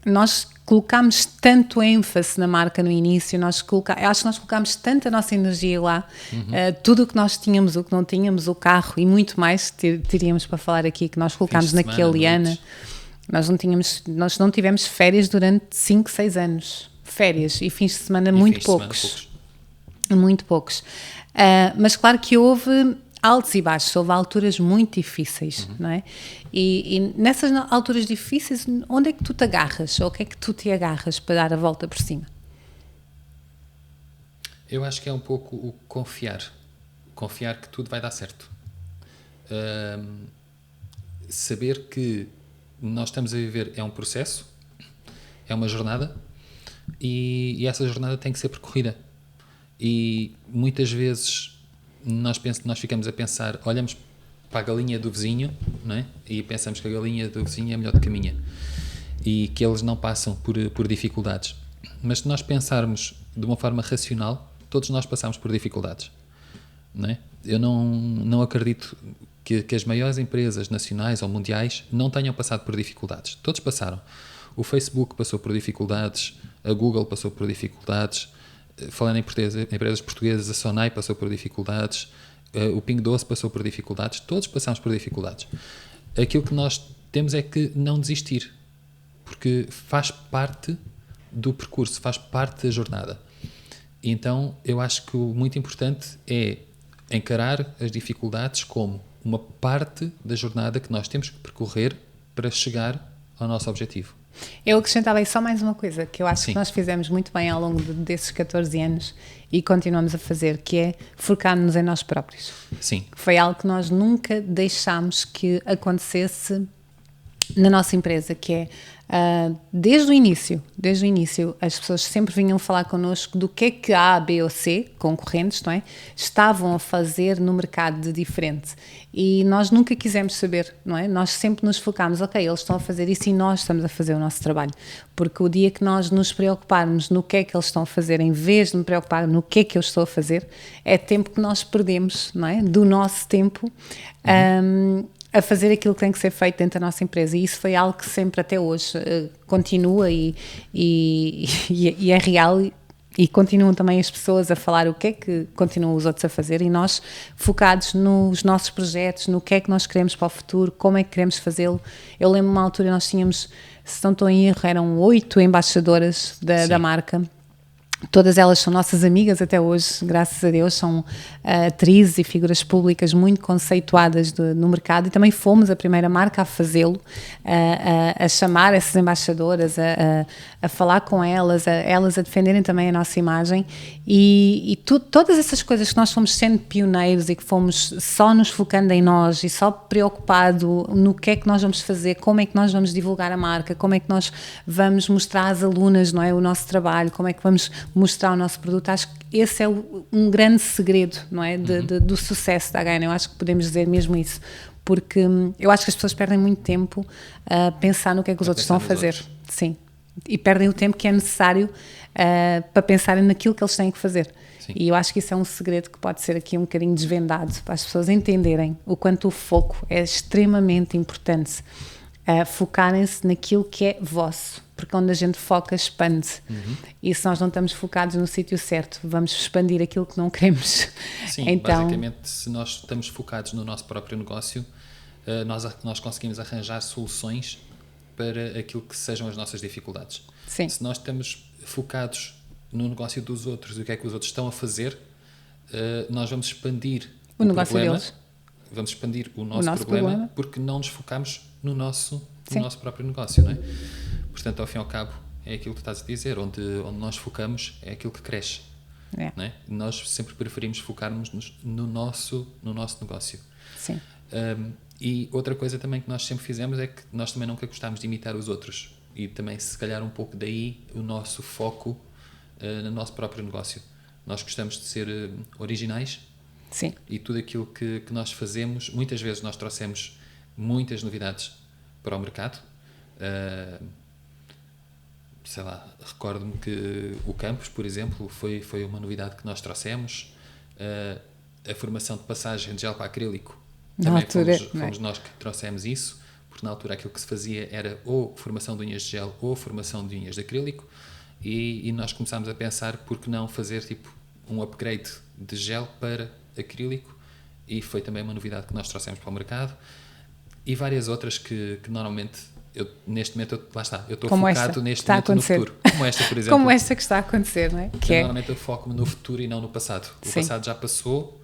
Speaker 1: Nós colocámos tanto ênfase na marca no início, acho que nós colocámos tanta nossa energia lá, tudo o que nós tínhamos, o que não tínhamos, o carro e muito mais teríamos para falar aqui, que nós colocámos naquele ano. Nós não tivemos férias durante 5, 6 anos. Férias e fins de semana muito poucos. Muito poucos. Mas claro que houve altos e baixos, houve alturas muito difíceis, não é? E nessas alturas difíceis, onde é que tu te agarras? Ou o que é que tu te agarras para dar a volta por cima?
Speaker 2: Eu acho que é um pouco o confiar. Confiar que tudo vai dar certo. Saber que nós estamos a viver é um processo, é uma jornada, e essa jornada tem que ser percorrida. E muitas vezes nós ficamos a pensar, olhamos para a galinha do vizinho, não é? E pensamos que a galinha do vizinho é melhor do que a minha, e que eles não passam por dificuldades. Mas se nós pensarmos de uma forma racional, todos nós passamos por dificuldades, não é? eu não acredito que as maiores empresas nacionais ou mundiais não tenham passado por dificuldades. Todos passaram. O Facebook passou por dificuldades, a Google passou por dificuldades, falando em empresas portuguesas, a Sonai passou por dificuldades, o Pingo Doce passou por dificuldades, todos passamos por dificuldades. Aquilo que nós temos é que não desistir, porque faz parte do percurso, faz parte da jornada. Então, eu acho que o muito importante é encarar as dificuldades como uma parte da jornada que nós temos que percorrer para chegar ao nosso objetivo.
Speaker 1: Eu acrescentava aí só mais uma coisa que eu acho
Speaker 2: Sim.
Speaker 1: que nós fizemos muito bem ao longo desses 14 anos e continuamos a fazer, que é focar-nos em nós próprios.
Speaker 2: Sim.
Speaker 1: Foi algo que nós nunca deixámos que acontecesse na nossa empresa, que é desde o início, as pessoas sempre vinham falar connosco do que A, B ou C, concorrentes, não é? Estavam a fazer no mercado de diferente. E nós nunca quisemos saber, não é? Nós sempre nos focámos, ok, eles estão a fazer isso e nós estamos a fazer o nosso trabalho. Porque o dia que nós nos preocuparmos no que é que eles estão a fazer, em vez de me preocupar no que é que eu estou a fazer, é tempo que nós perdemos, não é? Do nosso tempo, a fazer aquilo que tem que ser feito dentro da nossa empresa, e isso foi algo que sempre até hoje continua e é real, e continuam também as pessoas a falar o que é que continuam os outros a fazer, e nós focados nos nossos projetos, no que é que nós queremos para o futuro, como é que queremos fazê-lo. Eu lembro uma altura nós tínhamos, se não estou em erro, eram 8 embaixadoras da marca. Todas elas são nossas amigas até hoje, graças a Deus, são atrizes e figuras públicas muito conceituadas no mercado, e também fomos a primeira marca a fazê-lo, a chamar essas embaixadoras, a falar com elas, elas a defenderem também a nossa imagem, e todas essas coisas que nós fomos sendo pioneiros e que fomos só nos focando em nós e só preocupado no que é que nós vamos fazer, como é que nós vamos divulgar a marca, como é que nós vamos mostrar às alunas, não é, o nosso trabalho, como é que vamos mostrar o nosso produto. Acho que esse é um grande segredo, não é, do sucesso da HN. Eu acho que podemos dizer mesmo isso, porque eu acho que as pessoas perdem muito tempo a pensar no que é que os outros estão a fazer. Sim, e perdem o tempo que é necessário para pensarem naquilo que eles têm que fazer.
Speaker 2: Sim.
Speaker 1: E eu acho que isso é um segredo que pode ser aqui um bocadinho desvendado, para as pessoas entenderem o quanto o foco é extremamente importante. Focarem-se naquilo que é vosso, porque onde a gente foca, expande. E se nós não estamos focados no sítio certo, vamos expandir aquilo que não queremos.
Speaker 2: Sim,
Speaker 1: então,
Speaker 2: basicamente, se nós estamos focados no nosso próprio negócio, nós conseguimos arranjar soluções para aquilo que sejam as nossas dificuldades.
Speaker 1: Sim.
Speaker 2: Se nós estamos focados no negócio dos outros e o que é que os outros estão a fazer, nós vamos expandir
Speaker 1: o negócio
Speaker 2: problema,
Speaker 1: deles.
Speaker 2: Vamos expandir o nosso problema porque não nos focamos no nosso próprio negócio, não é? Portanto, ao fim e ao cabo, é aquilo que tu estás a dizer, onde nós focamos é aquilo que cresce. Não é? Nós sempre preferimos focarmos no nosso negócio.
Speaker 1: Sim.
Speaker 2: E outra coisa também que nós sempre fizemos é que nós também nunca gostámos de imitar os outros, e também se calhar um pouco daí o nosso foco no nosso próprio negócio. Nós gostamos de ser originais.
Speaker 1: Sim.
Speaker 2: E tudo aquilo que nós fazemos, muitas vezes nós trouxemos muitas novidades para o mercado. Sei lá, recordo-me que o campus, por exemplo, foi uma novidade que nós trouxemos. A formação de passagem de gel para acrílico, também fomos nós que trouxemos isso, porque na altura aquilo que se fazia era ou formação de unhas de gel ou formação de unhas de acrílico, e nós começámos a pensar por que não fazer tipo um upgrade de gel para acrílico, e foi também uma novidade que nós trouxemos para o mercado, e várias outras que normalmente neste momento lá está, eu estou focado neste momento no futuro, como esta, por exemplo,
Speaker 1: como esta que está a acontecer, não é? Que
Speaker 2: normalmente eu foco-me no futuro e não no passado. O passado já passou,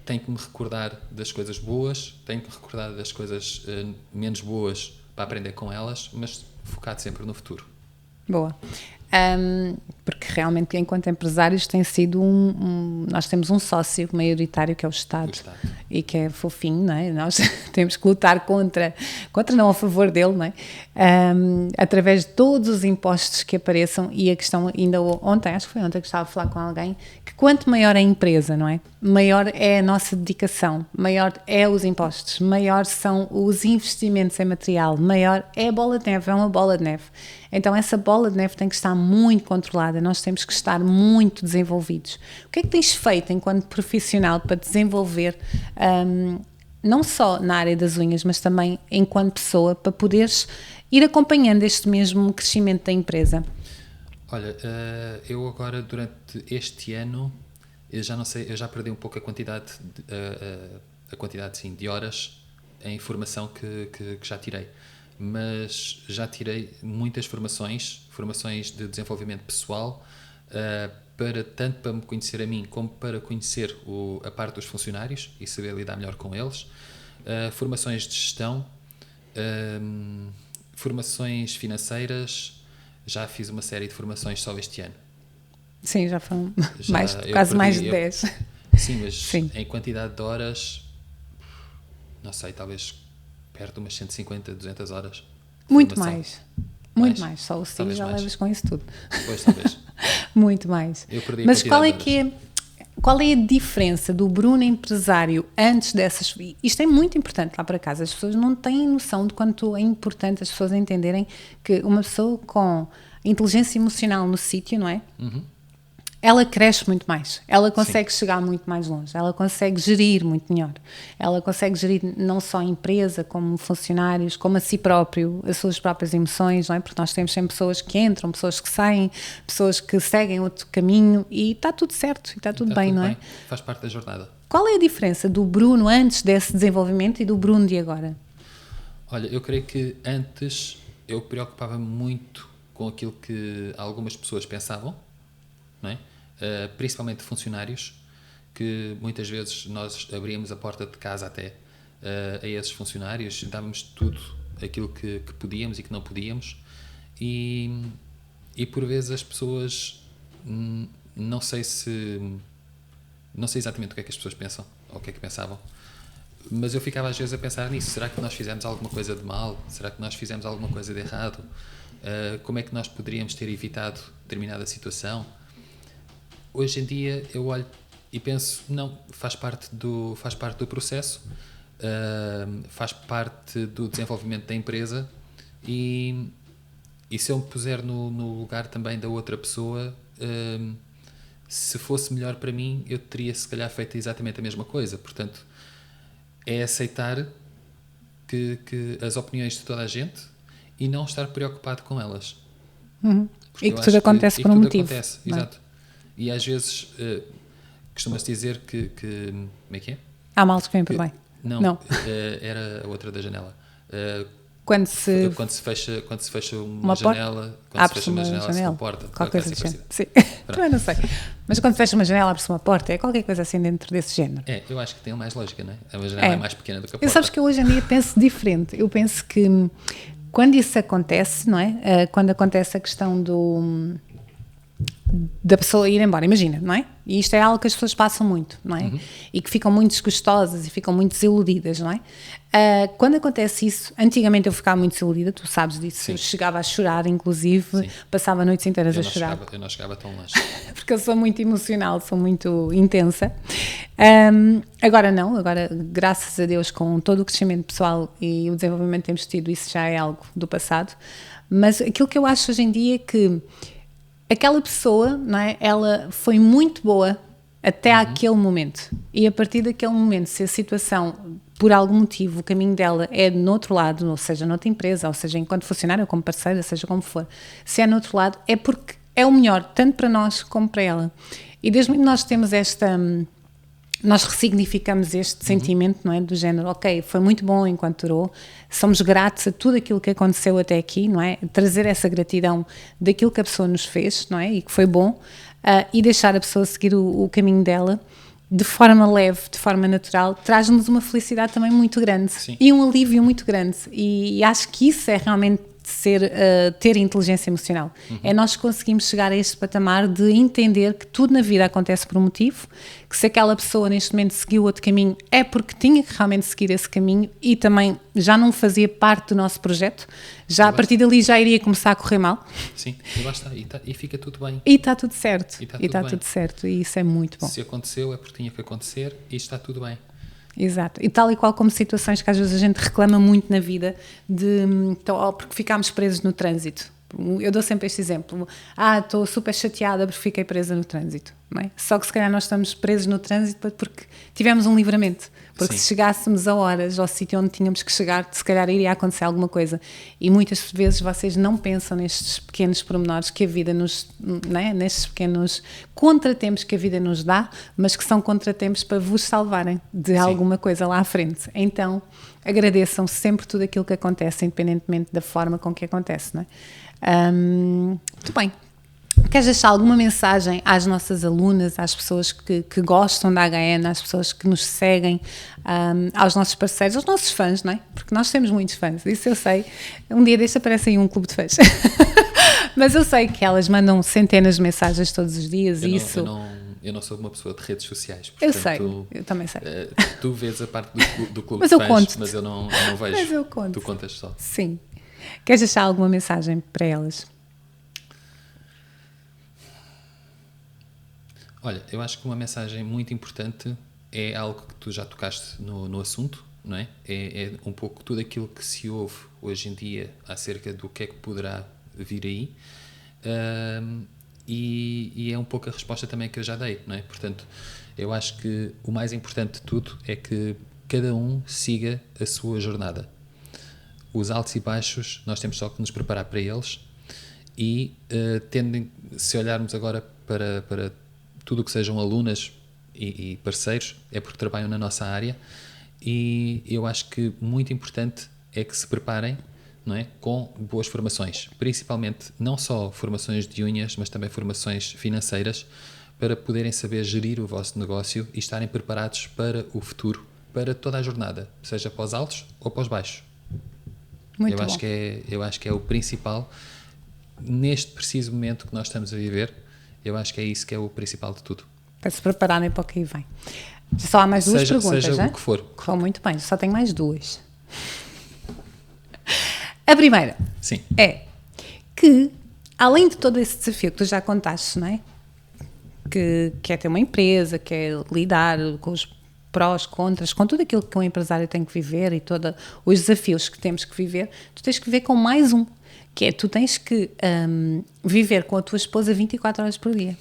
Speaker 2: tenho que me recordar das coisas boas, tenho que me recordar das coisas menos boas para aprender com elas, mas focado sempre no futuro.
Speaker 1: Boa. Porque realmente, enquanto empresários, tem sido nós temos um sócio maioritário que é o Estado, e que é fofinho, não é? Nós temos que lutar contra não a favor dele, não é? Através de todos os impostos que apareçam, e a questão, ainda ontem, acho que foi ontem que estava a falar com alguém, que quanto maior a empresa, não é? maior é a nossa dedicação, maior é os impostos, maior são os investimentos em material, maior é a bola de neve, é uma bola de neve. Então essa bola de neve tem que estar muito controlada, nós temos que estar muito desenvolvidos. O que é que tens feito enquanto profissional para desenvolver, não só na área das unhas, mas também enquanto pessoa, para poderes ir acompanhando este mesmo crescimento da empresa?
Speaker 2: Olha, eu agora durante este ano, eu já não sei, eu já perdi um pouco a quantidade sim, de horas em formação que já tirei, mas já tirei muitas formações de desenvolvimento pessoal, tanto para me conhecer a mim como para conhecer a parte dos funcionários e saber lidar melhor com eles, formações de gestão, formações financeiras. Já fiz uma série de formações só este ano.
Speaker 1: Sim, já foram quase mais de 10.
Speaker 2: Sim, mas em quantidade de horas, não sei, talvez perto de umas 150, 200 horas.
Speaker 1: Muito mais. Muito mais. Só o Steve já levas com isso tudo.
Speaker 2: Pois, talvez.
Speaker 1: Muito mais.
Speaker 2: Eu perdi
Speaker 1: mas qual é a diferença do Bruno empresário antes dessas... Isto é muito importante lá para casa. As pessoas não têm noção de quanto é importante as pessoas entenderem que uma pessoa com inteligência emocional no sítio, não é?
Speaker 2: Uhum.
Speaker 1: Ela cresce muito mais, ela consegue chegar muito mais longe, ela consegue gerir muito melhor, ela consegue gerir não só a empresa, como funcionários, como a si próprio, as suas próprias emoções, não é? Porque nós temos sempre pessoas que entram, pessoas que saem, pessoas que seguem outro caminho e está tudo certo, e está tudo bem, não é?
Speaker 2: Faz parte da jornada.
Speaker 1: Qual é a diferença do Bruno antes desse desenvolvimento e do Bruno de agora?
Speaker 2: Olha, eu creio que antes eu preocupava-me muito com aquilo que algumas pessoas pensavam, não é? Principalmente funcionários, que muitas vezes nós abríamos a porta de casa até a esses funcionários, dávamos tudo aquilo que podíamos e que não podíamos, e por vezes as pessoas, não sei exatamente o que é que as pessoas pensam, ou o que é que pensavam, mas eu ficava às vezes a pensar nisso. Será que nós fizemos alguma coisa de mal? Será que nós fizemos alguma coisa de errado? Como é que nós poderíamos ter evitado determinada situação? Hoje em dia eu olho e penso, não, faz parte do processo, faz parte do desenvolvimento da empresa, e se eu me puser no lugar também da outra pessoa, se fosse melhor para mim, eu teria se calhar feito exatamente a mesma coisa. Portanto, é aceitar que as opiniões de toda a gente e não estar preocupado com elas.
Speaker 1: E que tudo acontece por um motivo.
Speaker 2: Acontece, exato. E às vezes costuma-se dizer que como é que é?
Speaker 1: Há males que vêm por bem.
Speaker 2: Não. Era a outra da janela.
Speaker 1: Quando se
Speaker 2: fecha uma janela, quando se fecha uma janela, se uma porta.
Speaker 1: Qualquer coisa assim. Sim. Também não sei. Mas quando se fecha uma janela, abre-se uma porta, é qualquer coisa assim dentro desse género.
Speaker 2: Eu acho que tem mais lógica, não é? A janela é mais pequena do que a porta.
Speaker 1: Sabes que eu hoje em dia penso diferente. Eu penso que quando isso acontece, não é? Quando acontece a questão da pessoa ir embora, imagina, não é? E isto é algo que as pessoas passam muito, não é? E que ficam muito desgostosas e ficam muito desiludidas, não é? Quando acontece isso, antigamente eu ficava muito desiludida, tu sabes disso. Sim. Eu chegava a chorar, inclusive. Sim. Passava noites inteiras a chorar.
Speaker 2: Eu não chegava tão longe.
Speaker 1: Porque eu sou muito emocional, sou muito intensa. Agora não, agora graças a Deus, com todo o crescimento pessoal e o desenvolvimento que temos tido, isso já é algo do passado. Mas aquilo que eu acho hoje em dia é que aquela pessoa, não é? Ela foi muito boa até àquele momento, e a partir daquele momento, se a situação, por algum motivo, o caminho dela é no outro lado, ou seja, noutra empresa, ou seja, enquanto funcionária ou como parceira, seja como for, se é no outro lado, é porque é o melhor, tanto para nós como para ela. E desde que nós temos nós ressignificamos este sentimento, não é? Do género, ok, foi muito bom enquanto durou, somos gratos a tudo aquilo que aconteceu até aqui, não é? Trazer essa gratidão daquilo que a pessoa nos fez, não é? E que foi bom, e deixar a pessoa seguir o caminho dela de forma leve, de forma natural, traz-nos uma felicidade também muito grande. Sim. E um alívio muito grande, e acho que isso é realmente ter inteligência emocional. É nós conseguimos chegar a este patamar de entender que tudo na vida acontece por um motivo, que se aquela pessoa neste momento seguiu outro caminho é porque tinha que realmente seguir esse caminho e também já não fazia parte do nosso projeto, já a partir dali já iria começar a correr mal.
Speaker 2: Sim, e lá está, e fica tudo bem.
Speaker 1: E está tudo certo.
Speaker 2: E está
Speaker 1: E está
Speaker 2: tudo bem.
Speaker 1: tudo certo. E isso é muito bom.
Speaker 2: Se aconteceu é porque tinha que acontecer e está tudo bem.
Speaker 1: Exato. E tal e qual como situações que às vezes a gente reclama muito na vida, porque ficámos presos no trânsito. Eu dou sempre este exemplo. Estou super chateada porque fiquei presa no trânsito. Não é? Só que se calhar nós estamos presos no trânsito porque tivemos um livramento. Porque
Speaker 2: Sim.
Speaker 1: se chegássemos a horas ao sítio onde tínhamos que chegar, se calhar iria acontecer alguma coisa. E muitas vezes vocês não pensam nestes pequenos pormenores que a vida nos... Não é? Nestes pequenos contratempos que a vida nos dá, mas que são contratempos para vos salvarem de alguma coisa lá à frente. Então, agradeçam sempre tudo aquilo que acontece, independentemente da forma com que acontece. Não é? Muito bem. Queres deixar alguma mensagem às nossas alunas, às pessoas que gostam da HN, às pessoas que nos seguem, aos nossos parceiros, aos nossos fãs, não é? Porque nós temos muitos fãs, isso eu sei. Um dia deste aparece aí um clube de fãs. Mas eu sei que elas mandam centenas de mensagens todos os dias e isso...
Speaker 2: Eu não sou uma pessoa de redes sociais. Portanto,
Speaker 1: eu sei, eu também sei.
Speaker 2: Tu vês a parte do clube
Speaker 1: mas
Speaker 2: de
Speaker 1: eu
Speaker 2: fãs,
Speaker 1: conto-te.
Speaker 2: mas eu não vejo.
Speaker 1: Mas eu conto.
Speaker 2: Tu contas só.
Speaker 1: Sim. Queres deixar alguma mensagem para elas?
Speaker 2: Olha, eu acho que uma mensagem muito importante é algo que tu já tocaste no assunto, não é? É um pouco tudo aquilo que se ouve hoje em dia acerca do que é que poderá vir aí. E é um pouco a resposta também que eu já dei, não é? Portanto, eu acho que o mais importante de tudo é que cada um siga a sua jornada. Os altos e baixos, nós temos só que nos preparar para eles e, se olharmos agora para tudo o que sejam alunas e parceiros, é porque trabalham na nossa área e eu acho que muito importante é que se preparem, não é? Com boas formações, principalmente não só formações de unhas, mas também formações financeiras, para poderem saber gerir o vosso negócio e estarem preparados para o futuro, para toda a jornada, seja para os altos ou para os baixos.
Speaker 1: Muito bom.
Speaker 2: Eu acho que é o principal, neste preciso momento que nós estamos a viver, eu acho que é isso que é o principal de tudo.
Speaker 1: Para se prepararem para o que aí vem. Só há mais duas perguntas,
Speaker 2: seja
Speaker 1: já?
Speaker 2: o que for.
Speaker 1: Correu muito bem, só tenho mais duas. A primeira é que, além de todo esse desafio que tu já contaste, não é? Que é ter uma empresa, que é lidar com os prós, contras, com tudo aquilo que um empresário tem que viver e todos os desafios que temos que viver, tu tens que viver com mais um, que é tu tens que viver com a tua esposa 24 horas por dia.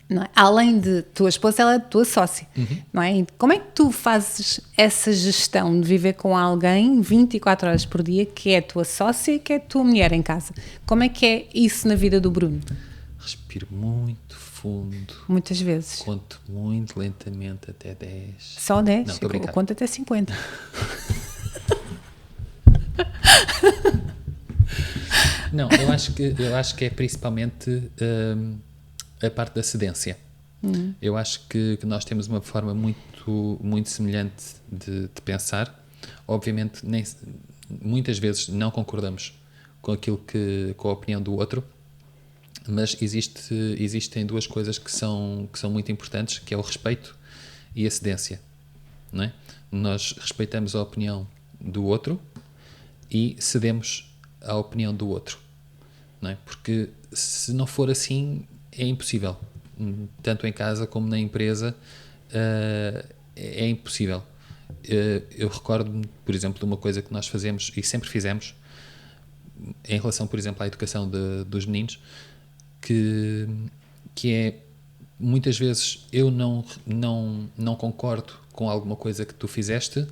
Speaker 1: Não é? Além de tua esposa, ela é a tua sócia, não é? E como é que tu fazes essa gestão de viver com alguém 24 horas por dia que é a tua sócia e que é a tua mulher em casa? Como é que é isso na vida do Bruno?
Speaker 2: Respiro muito fundo.
Speaker 1: Muitas vezes.
Speaker 2: Conto muito lentamente até 10.
Speaker 1: Só 10?
Speaker 2: Não, estou a brincar.
Speaker 1: Eu conto até 50.
Speaker 2: Não, eu acho que é principalmente a parte da cedência. Eu acho que nós temos uma forma muito semelhante de pensar. Obviamente, muitas vezes não concordamos com a opinião do outro, mas existem duas coisas que são muito importantes, que é o respeito e a cedência, não é? Nós respeitamos a opinião do outro e cedemos à opinião do outro, não é? Porque se não for assim é impossível, tanto em casa como na empresa, é impossível. Eu recordo-me, por exemplo, de uma coisa que nós fazemos e sempre fizemos em relação, por exemplo, à educação dos meninos, que é, muitas vezes eu não concordo com alguma coisa que tu fizeste,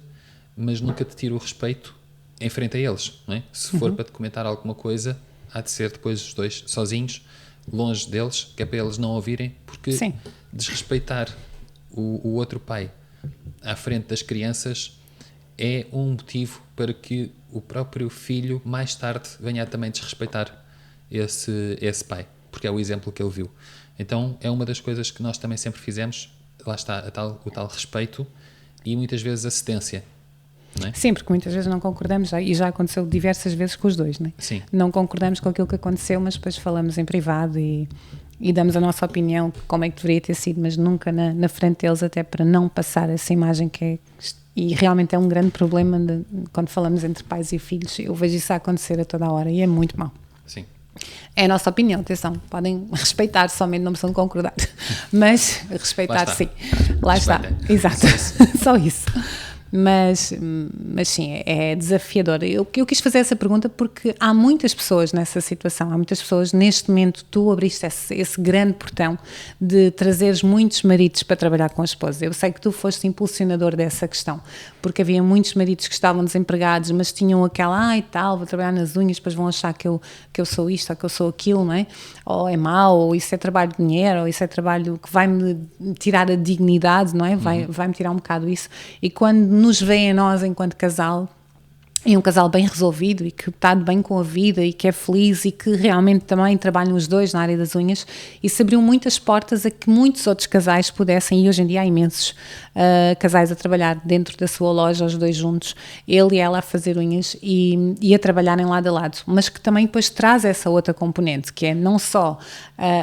Speaker 2: mas nunca te tiro o respeito em frente a eles, não é? Se for para te comentar alguma coisa, há de ser depois os dois sozinhos, longe deles, que é para eles não ouvirem, porque
Speaker 1: Sim.
Speaker 2: desrespeitar o outro pai à frente das crianças é um motivo para que o próprio filho mais tarde venha a também desrespeitar esse pai, porque é o exemplo que ele viu. Então é uma das coisas que nós também sempre fizemos, lá está o tal respeito e muitas vezes a cedência, não é?
Speaker 1: Sim, porque muitas vezes não concordamos, e já aconteceu diversas vezes com os dois, não é?
Speaker 2: Sim.
Speaker 1: Não concordamos com aquilo que aconteceu, mas depois falamos em privado e damos a nossa opinião, como é que deveria ter sido, mas nunca na frente deles, até para não passar essa imagem que é... E realmente é um grande problema quando falamos entre pais e filhos. Eu vejo isso a acontecer a toda a hora e é muito mau.
Speaker 2: Sim.
Speaker 1: É a nossa opinião, atenção, podem respeitar, somente não precisam concordar, mas respeitar sim, lá está, exato, só isso. Mas sim, é desafiador. Eu quis fazer essa pergunta porque há muitas pessoas nessa situação, há muitas pessoas, neste momento tu abriste esse grande portão de trazeres muitos maridos para trabalhar com a esposa. Eu sei que tu foste impulsionador dessa questão, porque havia muitos maridos que estavam desempregados, mas tinham aquela, vou trabalhar nas unhas, depois vão achar que eu sou isto, ou que eu sou aquilo, não é? Ou é mau, ou isso é trabalho de dinheiro, ou isso é trabalho que vai-me tirar a dignidade, não é? Vai-me tirar um bocado isso. E quando nos veem a nós enquanto casal, e um casal bem resolvido e que está bem com a vida e que é feliz e que realmente também trabalham os dois na área das unhas, isso abriu muitas portas a que muitos outros casais pudessem, e hoje em dia há imensos casais a trabalhar dentro da sua loja, os dois juntos, ele e ela a fazer unhas e a trabalharem lado a lado, mas que também depois traz essa outra componente, que é não só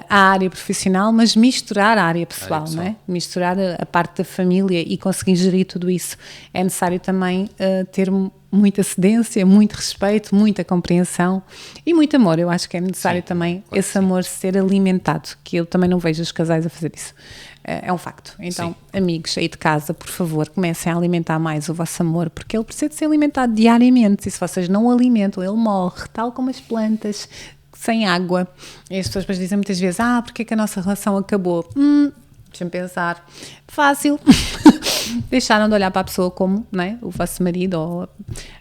Speaker 1: a área profissional, mas misturar a área pessoal, não é? Misturar a parte da família e conseguir gerir tudo isso. É necessário também ter muita cedência, muito respeito, muita compreensão e muito amor. Eu acho que é necessário também esse amor ser alimentado, que eu também não vejo os casais a fazer isso. É um facto. Então, amigos aí de casa, por favor, comecem a alimentar mais o vosso amor, porque ele precisa de ser alimentado diariamente, e se vocês não o alimentam, ele morre, tal como as plantas, sem água. E as pessoas depois dizem muitas vezes, porque é que a nossa relação acabou? Deixa-me pensar. Fácil. Deixaram de olhar para a pessoa como, não é? O vosso marido, ou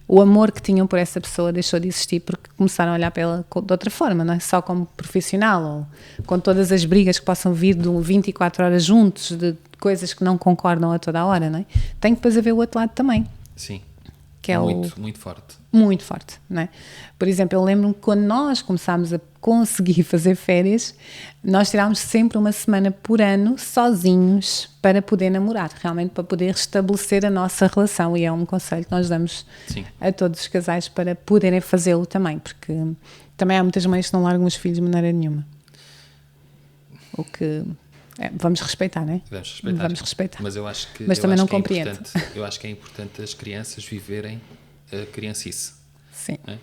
Speaker 1: o amor que tinham por essa pessoa deixou de existir porque começaram a olhar para ela de outra forma, não é? Só como profissional, ou com todas as brigas que possam vir de 24 horas juntos, de coisas que não concordam a toda a hora, não é? Tem que depois haver o outro lado também.
Speaker 2: Sim.
Speaker 1: Que é
Speaker 2: muito forte.
Speaker 1: Muito forte, não é? Por exemplo, eu lembro-me que quando nós começámos a conseguir fazer férias, nós tirámos sempre uma semana por ano sozinhos para poder namorar, realmente para poder restabelecer a nossa relação, e é um conselho que nós damos a todos os casais para poderem fazê-lo também, porque também há muitas mães que não largam os filhos de maneira nenhuma. O que... vamos respeitar, não é? Vamos respeitar.
Speaker 2: Mas eu acho que...
Speaker 1: Mas também não compreendo.
Speaker 2: Eu acho que é importante as crianças viverem a criancice.
Speaker 1: Sim.
Speaker 2: Não é?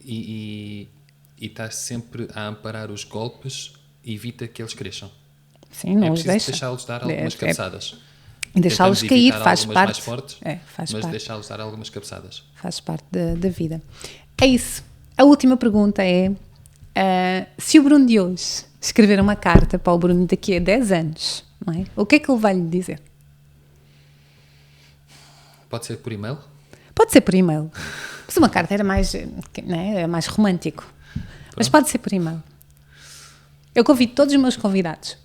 Speaker 2: E estar sempre a amparar os golpes evita que eles cresçam.
Speaker 1: Sim, não os deixa.
Speaker 2: Deixá-los dar algumas cabeçadas.
Speaker 1: E deixá-los cair, faz parte.
Speaker 2: Mais fortes, mas deixá-los dar algumas cabeçadas.
Speaker 1: Faz parte da vida. É isso. A última pergunta é, se o Bruno de hoje escrever uma carta para o Bruno daqui a 10 anos, não é? O que é que ele vai lhe dizer?
Speaker 2: Pode ser por e-mail?
Speaker 1: Pode ser por e-mail. Mas uma carta era mais, não é? Era mais romântico. Pronto. Mas pode ser por e-mail. Eu convido todos os meus convidados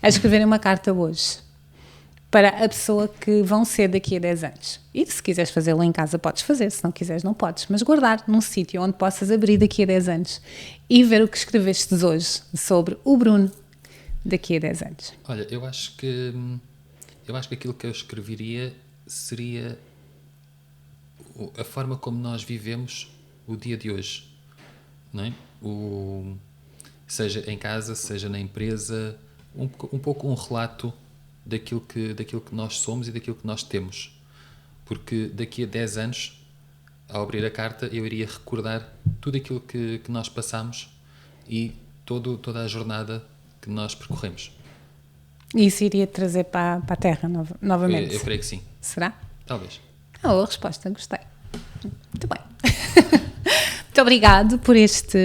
Speaker 1: a escreverem uma carta hoje para a pessoa que vão ser daqui a 10 anos. E se quiseres fazê-lo em casa, podes fazer. Se não quiseres, não podes. Mas guardar num sítio onde possas abrir daqui a 10 anos e ver o que escreveste hoje sobre o Bruno daqui a 10 anos.
Speaker 2: Olha, eu acho que aquilo que eu escreveria seria a forma como nós vivemos o dia de hoje, não é? Seja em casa, seja na empresa, um pouco um relato daquilo que nós somos e daquilo que nós temos. Porque daqui a 10 anos, ao abrir a carta, eu iria recordar tudo aquilo que nós passamos e toda a jornada que nós percorremos.
Speaker 1: E isso iria trazer para a Terra novamente?
Speaker 2: Eu creio que sim.
Speaker 1: Será?
Speaker 2: Talvez.
Speaker 1: Boa resposta, gostei. Muito bem. Muito obrigado por esta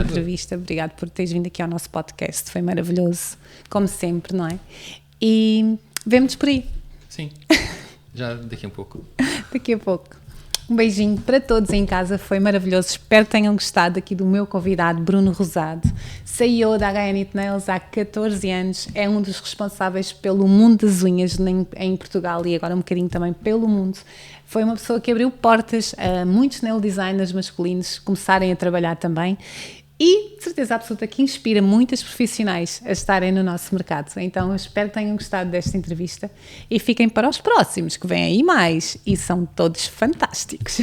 Speaker 1: entrevista. Obrigado por teres vindo aqui ao nosso podcast. Foi maravilhoso, como sempre, não é? E vemo-nos por aí.
Speaker 2: Sim, já daqui a pouco.
Speaker 1: Daqui a pouco. Um beijinho para todos em casa, foi maravilhoso. Espero que tenham gostado aqui do meu convidado, Bruno Rosado. CEO da HN It Nails há 14 anos, é um dos responsáveis pelo mundo das unhas em Portugal e agora um bocadinho também pelo mundo. Foi uma pessoa que abriu portas a muitos nail designers masculinos começarem a trabalhar também. e de certeza absoluta que inspira muitas profissionais a estarem no nosso mercado. Então eu espero que tenham gostado desta entrevista e fiquem para os próximos, que vêm aí mais e são todos fantásticos.